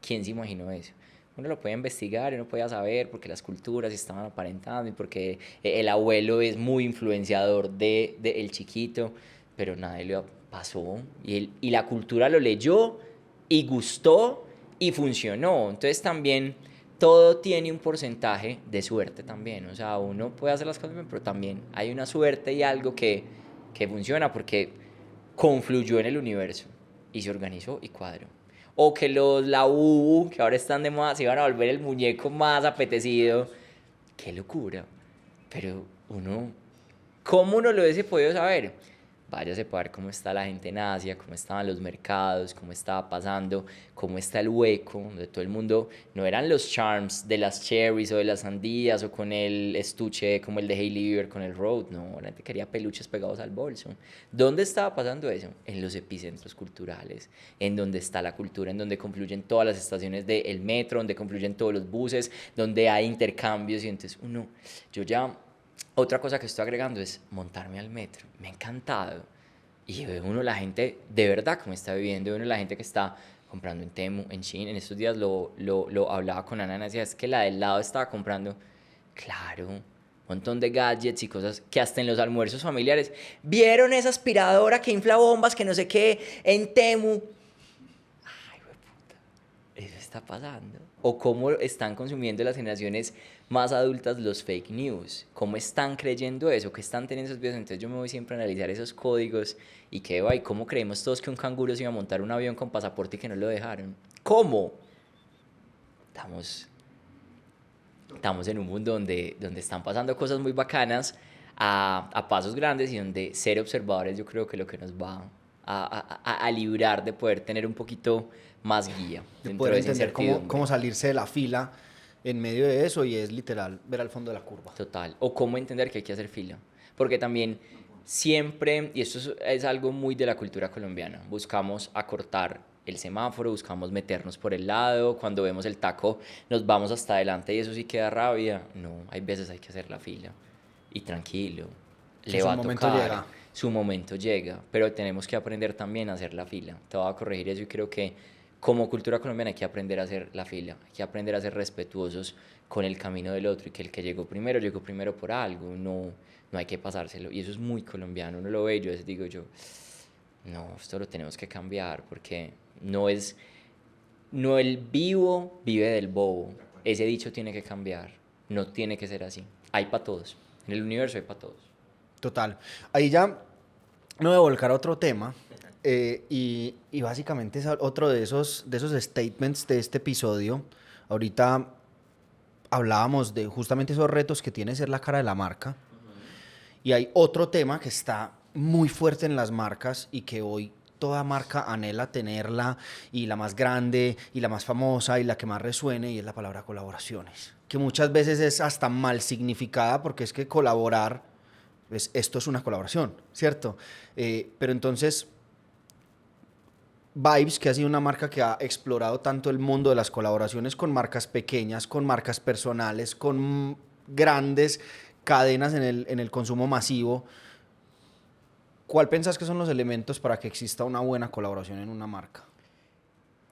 ¿Quién se imaginó eso? Uno lo puede investigar y uno puede saber porque las culturas estaban aparentando y porque el abuelo es muy influenciador de el chiquito, pero nadie le pasó y la cultura lo leyó y gustó y funcionó. Entonces también todo tiene un porcentaje de suerte también. O sea, uno puede hacer las cosas bien, pero también hay una suerte y algo que funciona porque confluyó en el universo y se organizó y cuadró. O que la U, que ahora están de moda, se iban a volver el muñeco más apetecido. Qué locura. Pero ¿cómo uno lo hubiese podido saber? Váyase para ver cómo está la gente en Asia, cómo estaban los mercados, cómo estaba pasando, cómo está el hueco, donde todo el mundo, no eran los charms de las cherries o de las sandías o con el estuche como el de Hailey Bieber con el Road, no, la gente quería peluches pegados al bolso. ¿Dónde estaba pasando eso? En los epicentros culturales, en donde está la cultura, en donde confluyen todas las estaciones del metro, donde confluyen todos los buses, donde hay intercambios y entonces yo ya otra cosa que estoy agregando es montarme al metro. Me ha encantado. Y ve uno la gente de verdad como está viviendo, ve uno la gente que está comprando en Temu, en Shein. En estos días lo hablaba con Ana, decía, es que la del lado estaba comprando, claro, un montón de gadgets y cosas que hasta en los almuerzos familiares. ¿Vieron esa aspiradora que infla bombas, que no sé qué, en Temu? Ay, eso está pasando. O cómo están consumiendo las generaciones más adultas los fake news. Cómo están creyendo eso, qué están teniendo esos videos. Entonces yo me voy siempre a analizar esos códigos y qué va. Y cómo creemos todos que un canguro se iba a montar un avión con pasaporte y que no lo dejaron. ¿Cómo? Estamos, estamos en un mundo donde están pasando cosas muy bacanas a pasos grandes y donde ser observadores yo creo que lo que nos va a librar de poder tener un poquito más guía De dentro poder de esa entender cómo incertidumbre. salirse de la fila en medio de eso y es literal ver al fondo de la curva. Total. O cómo entender que hay que hacer fila. Porque también siempre, y esto es algo muy de la cultura colombiana, buscamos acortar el semáforo, buscamos meternos por el lado, cuando vemos el taco nos vamos hasta adelante y eso sí queda rabia. No, hay veces hay que hacer la fila. Y tranquilo, Que le su va a momento tocar, llega. su momento llega, pero tenemos que aprender también a hacer la fila. Te voy a corregir eso y creo que como cultura colombiana hay que aprender a hacer la fila, hay que aprender a ser respetuosos con el camino del otro y que el que llegó primero por algo, no hay que pasárselo. Y eso es muy colombiano, uno lo ve y yo les digo no, esto lo tenemos que cambiar porque no el vivo vive del bobo. Ese dicho tiene que cambiar, no tiene que ser así. Hay para todos, en el universo hay para todos. Total. Ahí ya me voy a volcar a otro tema y básicamente es otro de esos statements de este episodio. Ahorita hablábamos de justamente esos retos que tiene ser la cara de la marca. Y hay otro tema que está muy fuerte en las marcas y que hoy toda marca anhela tenerla, y la más grande y la más famosa y la que más resuene, y es la palabra colaboraciones, que muchas veces es hasta mal significada, porque es que colaborar, pues esto es una colaboración, ¿cierto? Pero entonces Vibes, que ha sido una marca que ha explorado tanto el mundo de las colaboraciones con marcas pequeñas, con marcas personales, con grandes cadenas en el consumo masivo, ¿cuál pensás que son los elementos para que exista una buena colaboración en una marca?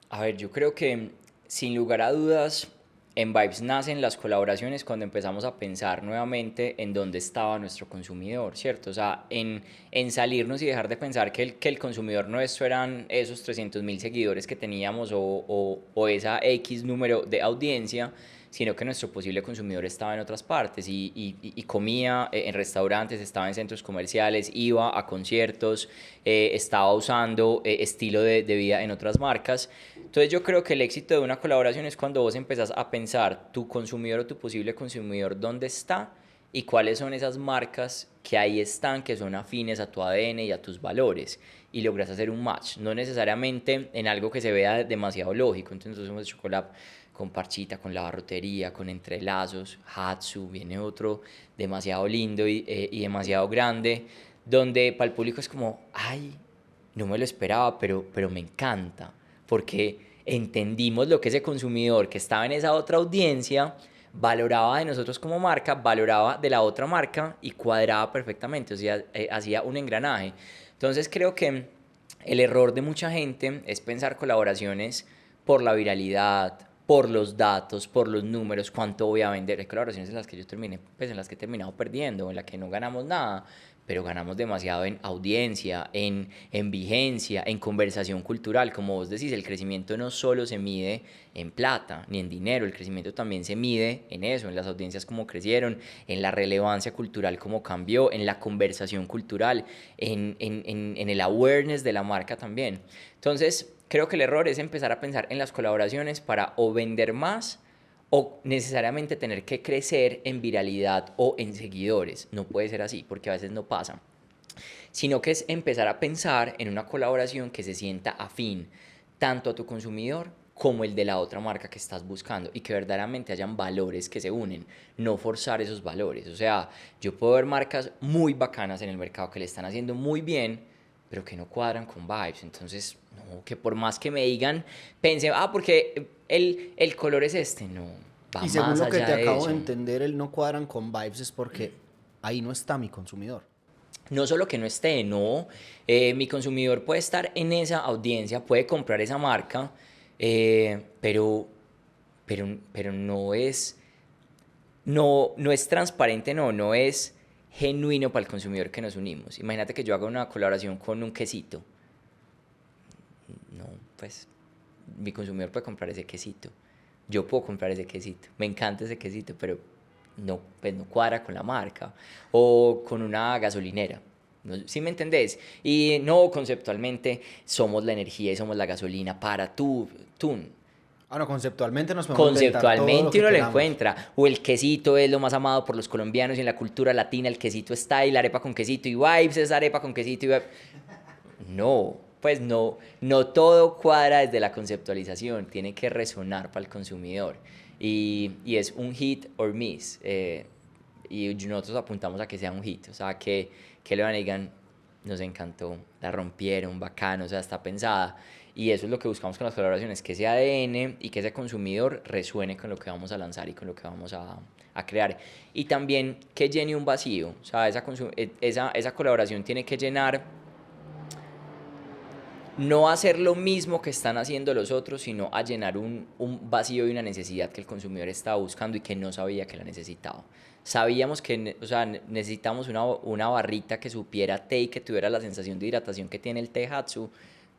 A ver, yo creo que sin lugar a dudas en Vibes nacen las colaboraciones cuando empezamos a pensar nuevamente en dónde estaba nuestro consumidor, ¿cierto? O sea, en salirnos y dejar de pensar que el consumidor nuestro eran esos 300.000 seguidores que teníamos o esa X número de audiencia, sino que nuestro posible consumidor estaba en otras partes y comía en restaurantes, estaba en centros comerciales, iba a conciertos, estaba usando estilo de vida en otras marcas. Entonces yo creo que el éxito de una colaboración es cuando vos empezás a pensar tu consumidor o tu posible consumidor dónde está y cuáles son esas marcas que ahí están, que son afines a tu ADN y a tus valores, y logras hacer un match, no necesariamente en algo que se vea demasiado lógico. Entonces hemos hecho collab con Parchita, con La Barrotería, con Entrelazos, Hatsu, viene otro demasiado lindo y demasiado grande, donde para el público es como, ay, no me lo esperaba, pero me encanta, porque entendimos lo que ese consumidor que estaba en esa otra audiencia valoraba de nosotros como marca, valoraba de la otra marca y cuadraba perfectamente, o sea, hacía un engranaje. Entonces creo que el error de mucha gente es pensar colaboraciones por la viralidad, por los datos, por los números, cuánto voy a vender. Hay colaboraciones en las que yo terminé, pues en las que he terminado perdiendo, en las que no ganamos nada, pero ganamos demasiado en audiencia, en vigencia, en conversación cultural. Como vos decís, el crecimiento no solo se mide en plata ni en dinero, el crecimiento también se mide en eso, en las audiencias como crecieron, en la relevancia cultural como cambió, en la conversación cultural, en el awareness de la marca también. Entonces, creo que el error es empezar a pensar en las colaboraciones para o vender más o necesariamente tener que crecer en viralidad o en seguidores. No puede ser así, porque a veces no pasa. Sino que es empezar a pensar en una colaboración que se sienta afín tanto a tu consumidor como el de la otra marca que estás buscando, y que verdaderamente hayan valores que se unen, no forzar esos valores. O sea, yo puedo ver marcas muy bacanas en el mercado que le están haciendo muy bien, pero que no cuadran con Vibes. Entonces, no, que por más que me digan, pense, porque el color es este, no, va Y según más lo que allá te de acabo de eso. entender, el no cuadran con Vibes es porque ahí no está mi consumidor. No solo que no esté, no, mi consumidor puede estar en esa audiencia, puede comprar esa marca, pero no es transparente, no es genuino para el consumidor que nos unimos. Imagínate que yo haga una colaboración con un quesito. No, pues mi consumidor puede comprar ese quesito. Yo puedo comprar ese quesito. Me encanta ese quesito, pero no, pues no cuadra con la marca. O con una gasolinera. ¿No? ¿Sí me entendés? Y no, conceptualmente somos la energía y somos la gasolina para tú. Ah, no, conceptualmente nos podemos inventar todo lo Conceptualmente que uno lo queramos. encuentra. O el quesito es lo más amado por los colombianos, y en la cultura latina el quesito está, y la arepa con quesito y vibes es arepa con quesito y vibes. No, pues no todo cuadra desde la conceptualización, tiene que resonar para el consumidor. Y es un hit or miss. Y nosotros apuntamos a que sea un hit, o sea, que le van a digan, nos encantó, la rompieron, bacano, o sea, está pensada. Y eso es lo que buscamos con las colaboraciones, que ese ADN y que ese consumidor resuene con lo que vamos a lanzar y con lo que vamos a crear. Y también que llene un vacío, o sea, esa colaboración tiene que llenar, no hacer lo mismo que están haciendo los otros, sino a llenar un vacío y una necesidad que el consumidor estaba buscando y que no sabía que la necesitaba. Sabíamos que, o sea, necesitamos una barrita que supiera té y que tuviera la sensación de hidratación que tiene el té Hatsu.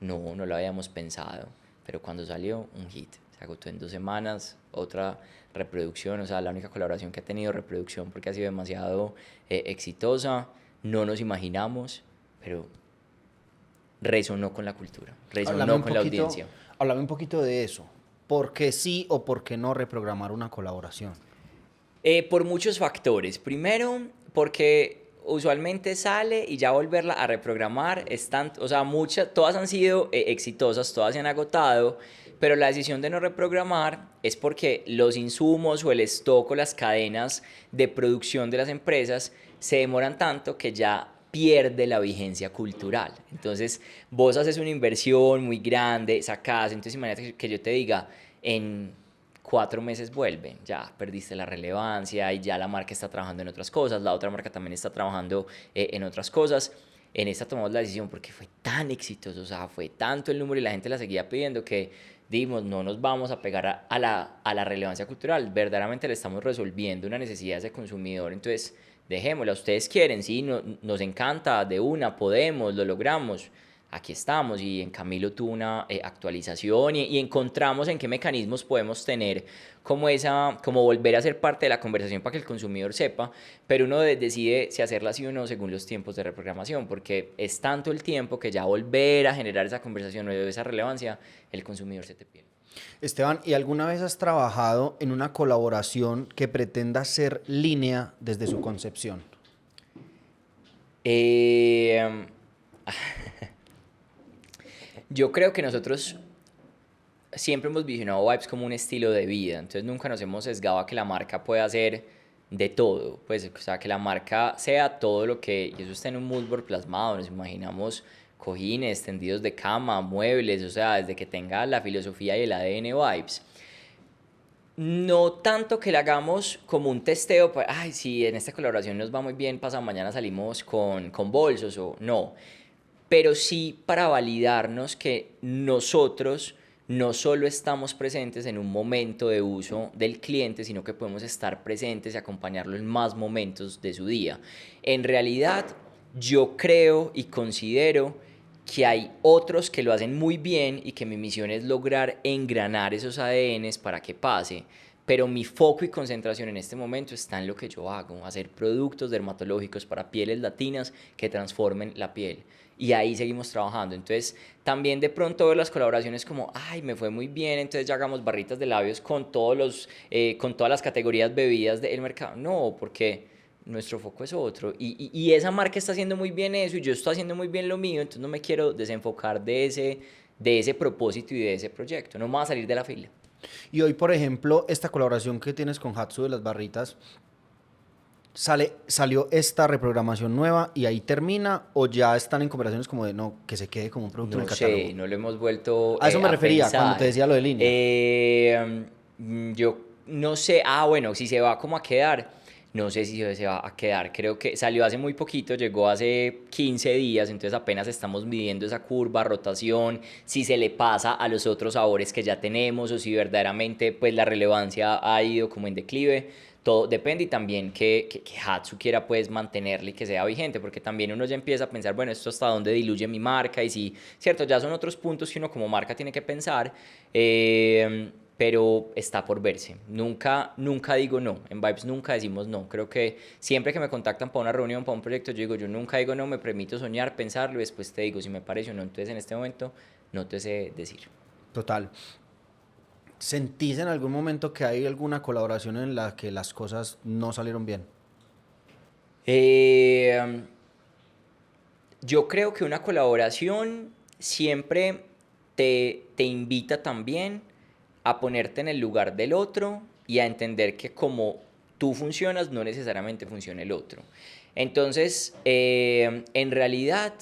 No lo habíamos pensado, pero cuando salió, un hit. Se agotó en 2 semanas, otra reproducción, o sea, la única colaboración que ha tenido reproducción porque ha sido demasiado exitosa. No nos imaginamos, pero resonó con la cultura, resonó Háblame un con la poquito, audiencia. háblame un poquito de eso. ¿Por qué sí o por qué no reprogramar una colaboración? Por muchos factores. Primero, porque usualmente sale y ya volverla a reprogramar están, o sea, todas han sido exitosas, todas se han agotado, pero la decisión de no reprogramar es porque los insumos o el stock o las cadenas de producción de las empresas se demoran tanto que ya pierde la vigencia cultural. Entonces, vos haces una inversión muy grande, sacás, entonces imagínate que yo te diga, en 4 meses vuelven, ya perdiste la relevancia y ya la marca está trabajando en otras cosas, la otra marca también está trabajando en otras cosas. En esta tomamos la decisión porque fue tan exitoso, o sea, fue tanto el número y la gente la seguía pidiendo que dijimos, no nos vamos a pegar a la relevancia cultural, verdaderamente le estamos resolviendo una necesidad de ese consumidor, entonces dejémosla, ustedes quieren, sí, nos encanta, de una, podemos, lo logramos, aquí estamos. Y en Camilo tuvo una actualización y encontramos en qué mecanismos podemos tener como volver a ser parte de la conversación para que el consumidor sepa, pero uno decide si hacerla sí o no según los tiempos de reprogramación, porque es tanto el tiempo que ya volver a generar esa conversación o esa relevancia, el consumidor se te pierde. Esteban, ¿y alguna vez has trabajado en una colaboración que pretenda ser línea desde su concepción? Eh, yo creo que nosotros siempre hemos visionado Vibes como un estilo de vida, entonces nunca nos hemos sesgado a que la marca pueda hacer de todo, pues, o sea, que la marca sea todo lo que, y eso está en un mood board plasmado, nos imaginamos cojines, tendidos de cama, muebles, o sea, desde que tenga la filosofía y el ADN Vibes. No tanto que le hagamos como un testeo, pues, ay, si en esta colaboración nos va muy bien, pasado mañana salimos con bolsos o no, pero sí para validarnos que nosotros no solo estamos presentes en un momento de uso del cliente, sino que podemos estar presentes y acompañarlo en más momentos de su día. En realidad, yo creo y considero que hay otros que lo hacen muy bien y que mi misión es lograr engranar esos ADNs para que pase. Pero mi foco y concentración en este momento está en lo que yo hago, hacer productos dermatológicos para pieles latinas que transformen la piel. Y ahí seguimos trabajando. Entonces, también de pronto ver las colaboraciones como, ay, me fue muy bien, entonces ya hagamos barritas de labios con todas las categorías bebidas del mercado. No, porque nuestro foco es otro. Y esa marca está haciendo muy bien eso y yo estoy haciendo muy bien lo mío, entonces no me quiero desenfocar de ese propósito y de ese proyecto. No me voy a salir de la fila. Y hoy, por ejemplo, esta colaboración que tienes con Hatsu de las barritas, salió esta reprogramación nueva y ahí termina o ya están en conversaciones como de no, que se quede como un producto en No el catálogo. sé, no lo hemos vuelto A eso me a refería cuando te pensar. decía lo de línea. Yo no sé, bueno, si se va como a quedar, no sé si se va a quedar. Creo que salió hace muy poquito, llegó hace 15 días, entonces apenas estamos midiendo esa curva, rotación, si se le pasa a los otros sabores que ya tenemos o si verdaderamente pues la relevancia ha ido como en declive. Todo depende y también que Hatsu quiera pues mantenerle y que sea vigente, porque también uno ya empieza a pensar, bueno, esto hasta dónde diluye mi marca y si, cierto, ya son otros puntos que uno como marca tiene que pensar, pero está por verse. Nunca, nunca digo no, en Vibes nunca decimos no, creo que siempre que me contactan para una reunión, para un proyecto, yo digo, yo nunca digo no, me permito soñar, pensarlo y después te digo si me parece o no, entonces en este momento no te sé decir. Total. ¿Sentís en algún momento que hay alguna colaboración en la que las cosas no salieron bien? Eh, Yo creo que una colaboración siempre te invita también a ponerte en el lugar del otro y a entender que como tú funcionas, no necesariamente funciona el otro. Entonces, en realidad,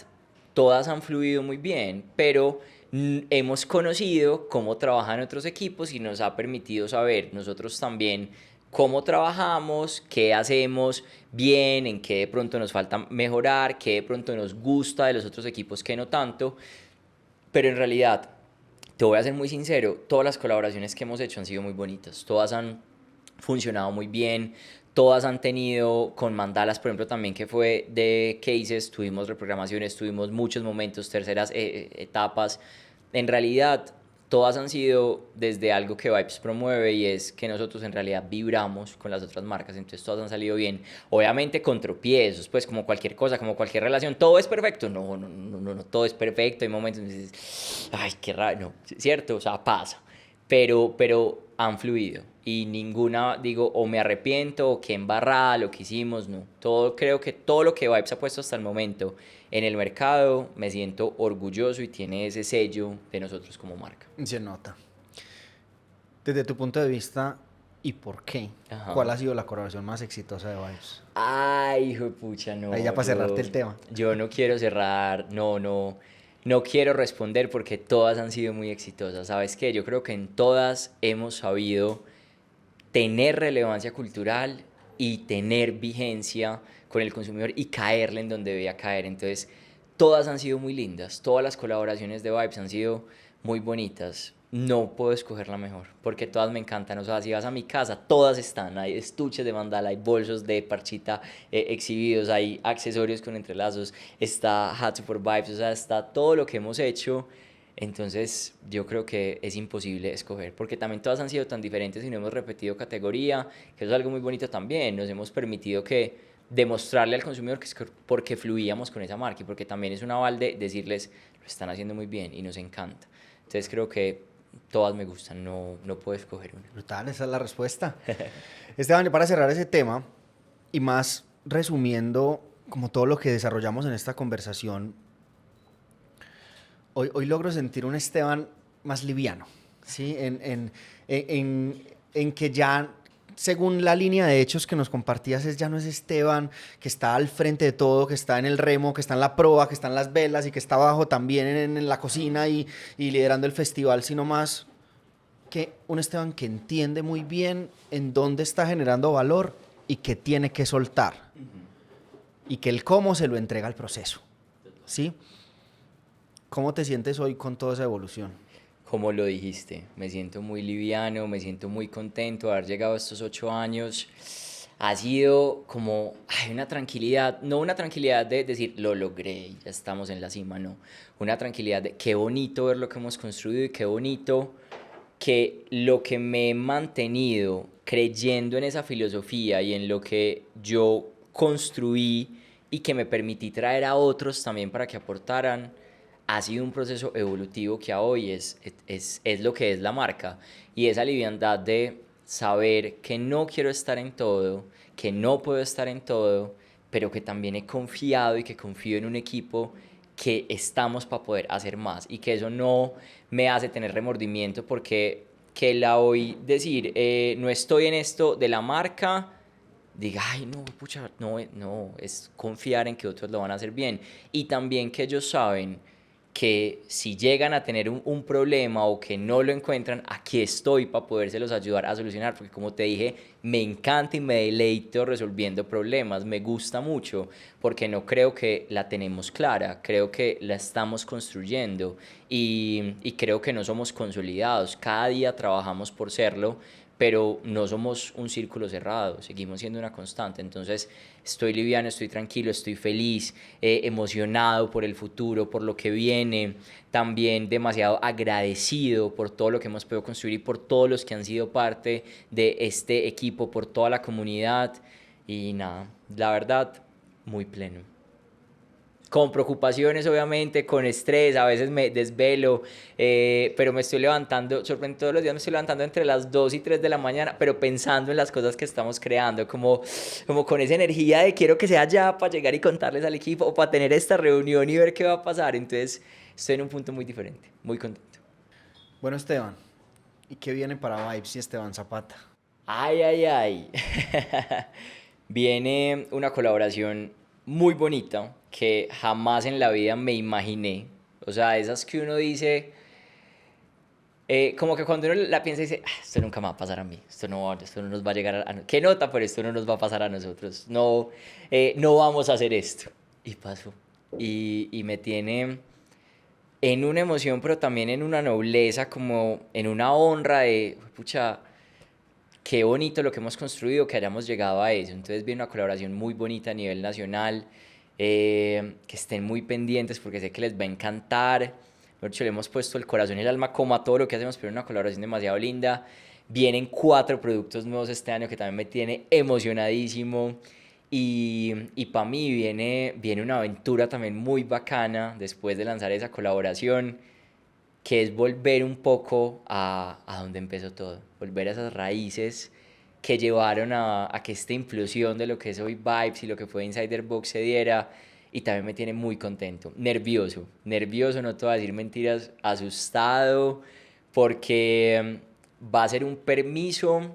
todas han fluido muy bien, pero hemos conocido cómo trabajan otros equipos y nos ha permitido saber nosotros también cómo trabajamos, qué hacemos bien, en qué de pronto nos falta mejorar, qué de pronto nos gusta de los otros equipos, qué no tanto. Pero en realidad, te voy a ser muy sincero, todas las colaboraciones que hemos hecho han sido muy bonitas, todas han funcionado muy bien, todas han tenido con mandalas, por ejemplo, también que fue de cases, tuvimos reprogramaciones, tuvimos muchos momentos, terceras etapas. En realidad, todas han sido desde algo que Vibes promueve y es que nosotros en realidad vibramos con las otras marcas, entonces todas han salido bien, obviamente con tropiezos, pues como cualquier cosa, como cualquier relación, todo es perfecto, no, todo es perfecto, hay momentos en que dices, ay, qué raro, no, cierto, o sea, pasa, pero han fluido y ninguna, digo, o me arrepiento o qué embarrada lo que hicimos, no, todo, creo que todo lo que Vibes ha puesto hasta el momento en el mercado, me siento orgulloso y tiene ese sello de nosotros como marca. Se nota. Desde tu punto de vista, ¿y por qué? Ajá. ¿Cuál ha sido la colaboración más exitosa de Vibes? Ay, hijo de pucha, no. Ahí ya para cerrarte el tema. Yo no quiero cerrar, no quiero responder porque todas han sido muy exitosas. ¿Sabes qué? Yo creo que en todas hemos sabido tener relevancia cultural y tener vigencia con el consumidor y caerle en donde debía caer. Entonces, todas han sido muy lindas, todas las colaboraciones de Vibes han sido muy bonitas. No puedo escoger la mejor, porque todas me encantan. O sea, si vas a mi casa, todas están. Hay estuches de mandala, hay bolsos de parchita exhibidos, hay accesorios con entrelazos, está Hats for Vibes, o sea, está todo lo que hemos hecho. Entonces yo creo que es imposible escoger, porque también todas han sido tan diferentes y no hemos repetido categoría, que eso es algo muy bonito también. Nos hemos permitido que demostrarle al consumidor que es porque fluíamos con esa marca y porque también es un aval de decirles, lo están haciendo muy bien y nos encanta. Entonces creo que todas me gustan, no puedo escoger una. Brutal, esa es la respuesta. Esteban, y para cerrar ese tema, y más resumiendo como todo lo que desarrollamos en esta conversación, hoy logro sentir un Esteban más liviano, ¿sí? En que ya, según la línea de hechos que nos compartías, ya no es Esteban que está al frente de todo, que está en el remo, que está en la proa, que está en las velas y que está abajo también en la cocina y liderando el festival, sino más que un Esteban que entiende muy bien en dónde está generando valor y que tiene que soltar. Y que el cómo se lo entrega al proceso, ¿sí? ¿Cómo te sientes hoy con toda esa evolución? Como lo dijiste, me siento muy liviano, me siento muy contento de haber llegado a estos 8 años. Ha sido como una tranquilidad, no una tranquilidad de decir lo logré, ya estamos en la cima, no. Una tranquilidad de qué bonito ver lo que hemos construido y qué bonito que lo que me he mantenido creyendo en esa filosofía y en lo que yo construí y que me permití traer a otros también para que aportaran, ha sido un proceso evolutivo que a hoy es lo que es la marca. Y esa liviandad de saber que no quiero estar en todo, que no puedo estar en todo, pero que también he confiado y que confío en un equipo que estamos para poder hacer más y que eso no me hace tener remordimiento porque que la oí decir, no estoy en esto de la marca, diga, ay, no, pucha, no, es confiar en que otros lo van a hacer bien. Y también que ellos saben que si llegan a tener un problema o que no lo encuentran, aquí estoy para podérselos ayudar a solucionar, porque como te dije, me encanta y me deleito resolviendo problemas, me gusta mucho, porque no creo que la tenemos clara, creo que la estamos construyendo y creo que no somos consolidados, cada día trabajamos por serlo, pero no somos un círculo cerrado, seguimos siendo una constante. Entonces estoy liviano, estoy tranquilo, estoy feliz, emocionado por el futuro, por lo que viene, también demasiado agradecido por todo lo que hemos podido construir y por todos los que han sido parte de este equipo, por toda la comunidad y nada, la verdad, muy pleno. Con preocupaciones, obviamente, con estrés, a veces me desvelo, pero me estoy levantando, sorprendente, todos los días me estoy levantando entre las 2 y 3 de la mañana, pero pensando en las cosas que estamos creando, como con esa energía de quiero que sea ya para llegar y contarles al equipo o para tener esta reunión y ver qué va a pasar. Entonces, estoy en un punto muy diferente, muy contento. Bueno, Esteban, ¿y qué viene para Vibes y Esteban Zapata? Ay. Viene una colaboración muy bonita que jamás en la vida me imaginé. O sea, esas que uno dice, como que cuando uno la piensa dice, esto nunca me va a pasar a mí, esto no nos va a llegar a... ¿Qué nota? Pero esto no nos va a pasar a nosotros, no vamos a hacer esto. Y pasó. Y me tiene en una emoción, pero también en una nobleza, como en una honra de, pucha, qué bonito lo que hemos construido, que hayamos llegado a eso. Entonces viene una colaboración muy bonita a nivel nacional, que estén muy pendientes porque sé que les va a encantar. De hecho, le hemos puesto el corazón y el alma como a todo lo que hacemos, pero una colaboración demasiado linda. Vienen 4 productos nuevos este año que también me tiene emocionadísimo. Y para mí viene una aventura también muy bacana después de lanzar esa colaboración, que es volver un poco a donde empezó todo, volver a esas raíces que llevaron a que esta implosión de lo que es hoy Vibes y lo que fue Insider Box se diera. Y también me tiene muy contento, nervioso, no te voy a decir mentiras, asustado, porque va a ser un permiso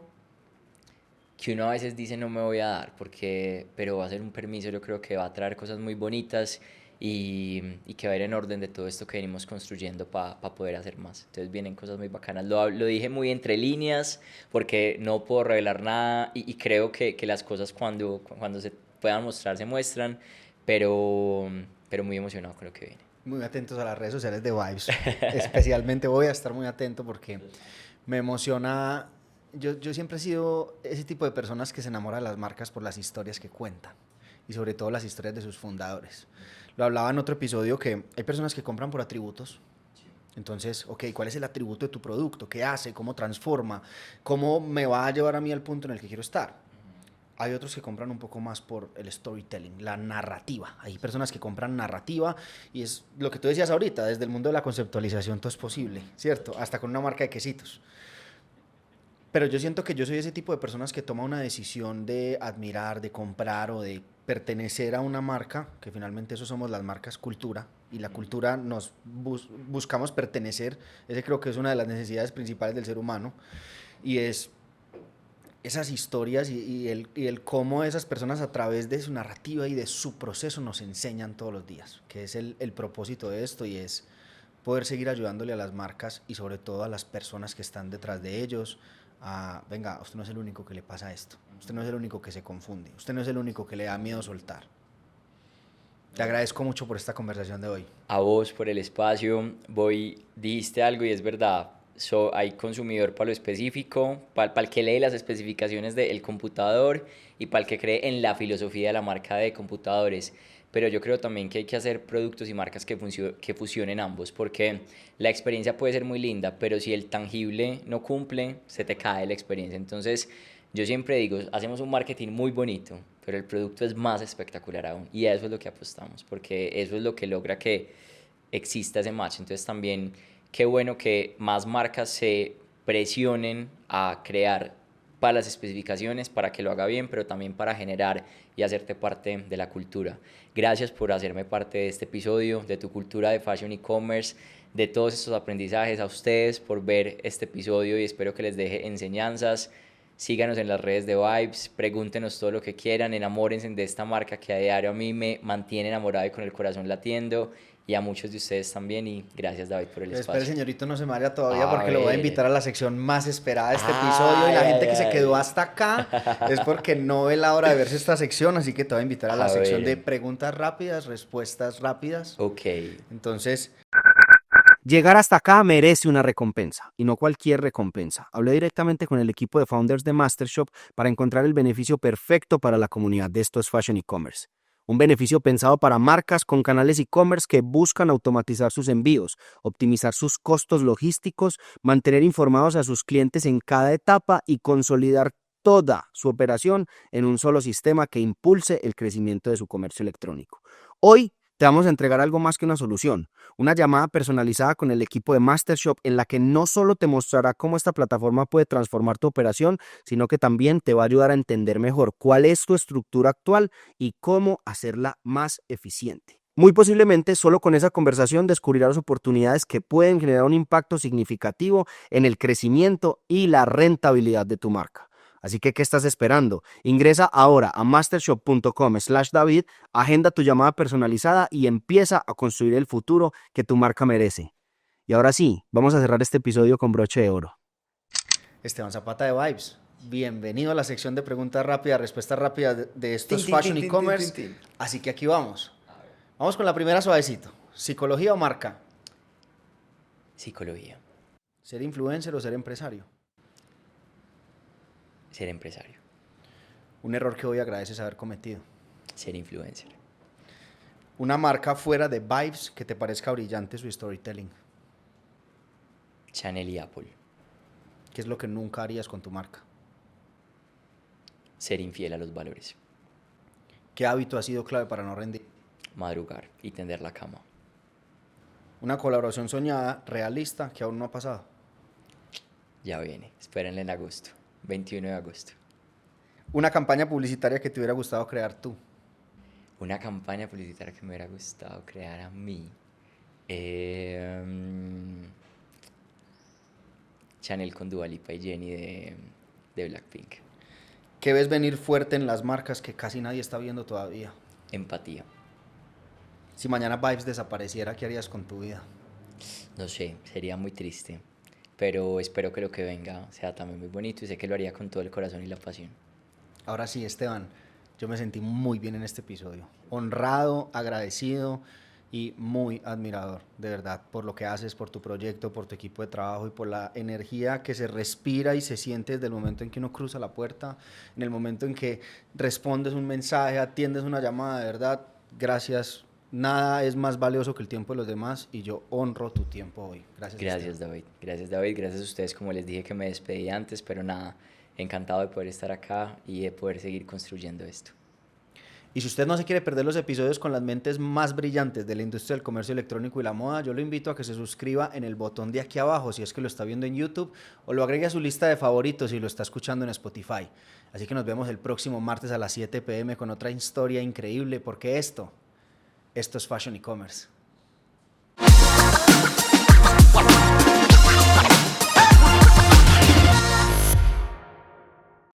que uno a veces dice no me voy a dar, pero va a ser un permiso, yo creo que va a traer cosas muy bonitas y que va a ir en orden de todo esto que venimos construyendo para poder hacer más. Entonces vienen cosas muy bacanas. Lo dije muy entre líneas porque no puedo revelar nada y creo que las cosas cuando se puedan mostrar se muestran, pero muy emocionado con lo que viene. Muy atentos a las redes sociales de Vibes. Especialmente voy a estar muy atento porque me emociona. Yo siempre he sido ese tipo de personas que se enamora de las marcas por las historias que cuentan y sobre todo las historias de sus fundadores. Lo hablaba en otro episodio que hay personas que compran por atributos. Entonces, ok, ¿cuál es el atributo de tu producto? ¿Qué hace? ¿Cómo transforma? ¿Cómo me va a llevar a mí al punto en el que quiero estar? Hay otros que compran un poco más por el storytelling, la narrativa. Hay personas que compran narrativa y es lo que tú decías ahorita, desde el mundo de la conceptualización todo es posible, ¿cierto? Hasta con una marca de quesitos. Pero yo siento que yo soy ese tipo de personas que toma una decisión de admirar, de comprar o de pertenecer a una marca, que finalmente eso somos las marcas cultura, y la cultura nos buscamos pertenecer, ese creo que es una de las necesidades principales del ser humano, y es esas historias y el cómo esas personas a través de su narrativa y de su proceso nos enseñan todos los días, que es el propósito de esto y es poder seguir ayudándole a las marcas y sobre todo a las personas que están detrás de ellos. Venga, usted no es el único que le pasa esto, usted no es el único que se confunde, usted no es el único que le da miedo soltar. Te agradezco mucho por esta conversación de hoy. A vos por el espacio. Dijiste algo y es verdad. Hay consumidor para lo específico, para el que lee las especificaciones del computador y para el que cree en la filosofía de la marca de computadores. Pero yo creo también que hay que hacer productos y marcas que fusionen ambos, porque la experiencia puede ser muy linda, pero si el tangible no cumple, se te cae la experiencia. Entonces, yo siempre digo, hacemos un marketing muy bonito, pero el producto es más espectacular aún. Y a eso es lo que apostamos, porque eso es lo que logra que exista ese match. Entonces también qué bueno que más marcas se presionen a crear para las especificaciones, para que lo haga bien, pero también para generar y hacerte parte de la cultura. Gracias por hacerme parte de este episodio, de tu cultura de fashion e-commerce, de todos estos aprendizajes, a ustedes por ver este episodio y espero que les deje enseñanzas. Síganos en las redes de Vibes, pregúntenos todo lo que quieran, enamórense de esta marca que a diario a mí me mantiene enamorado y con el corazón latiendo y a muchos de ustedes también y gracias David por el espacio. Espera, señorito, no se me vaya todavía porque lo voy a invitar a la sección más esperada de este episodio y la gente que se quedó hasta acá es porque no ve la hora de verse esta sección, así que te voy a invitar a la sección de preguntas rápidas, respuestas rápidas. Ok. Entonces, llegar hasta acá merece una recompensa, y no cualquier recompensa. Hablé directamente con el equipo de founders de Mastershop para encontrar el beneficio perfecto para la comunidad de Esto es Fashion e-commerce. Un beneficio pensado para marcas con canales e-commerce que buscan automatizar sus envíos, optimizar sus costos logísticos, mantener informados a sus clientes en cada etapa y consolidar toda su operación en un solo sistema que impulse el crecimiento de su comercio electrónico. Hoy te vamos a entregar algo más que una solución, una llamada personalizada con el equipo de Mastershop en la que no solo te mostrará cómo esta plataforma puede transformar tu operación, sino que también te va a ayudar a entender mejor cuál es tu estructura actual y cómo hacerla más eficiente. Muy posiblemente solo con esa conversación descubrirás oportunidades que pueden generar un impacto significativo en el crecimiento y la rentabilidad de tu marca. Así que, ¿qué estás esperando? Ingresa ahora a mastershop.com/David, agenda tu llamada personalizada y empieza a construir el futuro que tu marca merece. Y ahora sí, vamos a cerrar este episodio con broche de oro. Esteban Zapata de Vibes, bienvenido a la sección de preguntas rápidas, respuestas rápidas de estos Fashion e-commerce. Así que aquí vamos. Vamos con la primera suavecito. ¿Psicología o marca? Psicología. ¿Ser influencer o ser empresario? Ser empresario. Un error que hoy agradeces haber cometido. Ser influencer. Una marca fuera de Vibes que te parezca brillante su storytelling. Chanel y Apple. ¿Qué es lo que nunca harías con tu marca? Ser infiel a los valores. ¿Qué hábito ha sido clave para no rendir? Madrugar y tender la cama. Una colaboración soñada, realista, que aún no ha pasado. Ya viene, espérenla en agosto, 21 de agosto. Una campaña publicitaria que te hubiera gustado crear tú. Una campaña publicitaria que me hubiera gustado crear a mí. Chanel con Dua Lipa y Jennie de Blackpink. ¿Qué ves venir fuerte en las marcas que casi nadie está viendo todavía? Empatía. Si mañana Vibes desapareciera, ¿qué harías con tu vida? No sé, sería muy triste. Pero espero que lo que venga sea también muy bonito y sé que lo haría con todo el corazón y la pasión. Ahora sí, Esteban, yo me sentí muy bien en este episodio. Honrado, agradecido y muy admirador, de verdad, por lo que haces, por tu proyecto, por tu equipo de trabajo y por la energía que se respira y se siente desde el momento en que uno cruza la puerta, en el momento en que respondes un mensaje, atiendes una llamada, de verdad, gracias. Nada es más valioso que el tiempo de los demás y yo honro tu tiempo hoy. Gracias. Gracias, Esteban. David. Gracias, David. Gracias a ustedes, como les dije que me despedí antes, pero nada, encantado de poder estar acá y de poder seguir construyendo esto. Y si usted no se quiere perder los episodios con las mentes más brillantes de la industria del comercio electrónico y la moda, yo lo invito a que se suscriba en el botón de aquí abajo si es que lo está viendo en YouTube o lo agregue a su lista de favoritos si lo está escuchando en Spotify. Así que nos vemos el próximo martes a las 7 p.m. con otra historia increíble porque esto es Fashion e-commerce.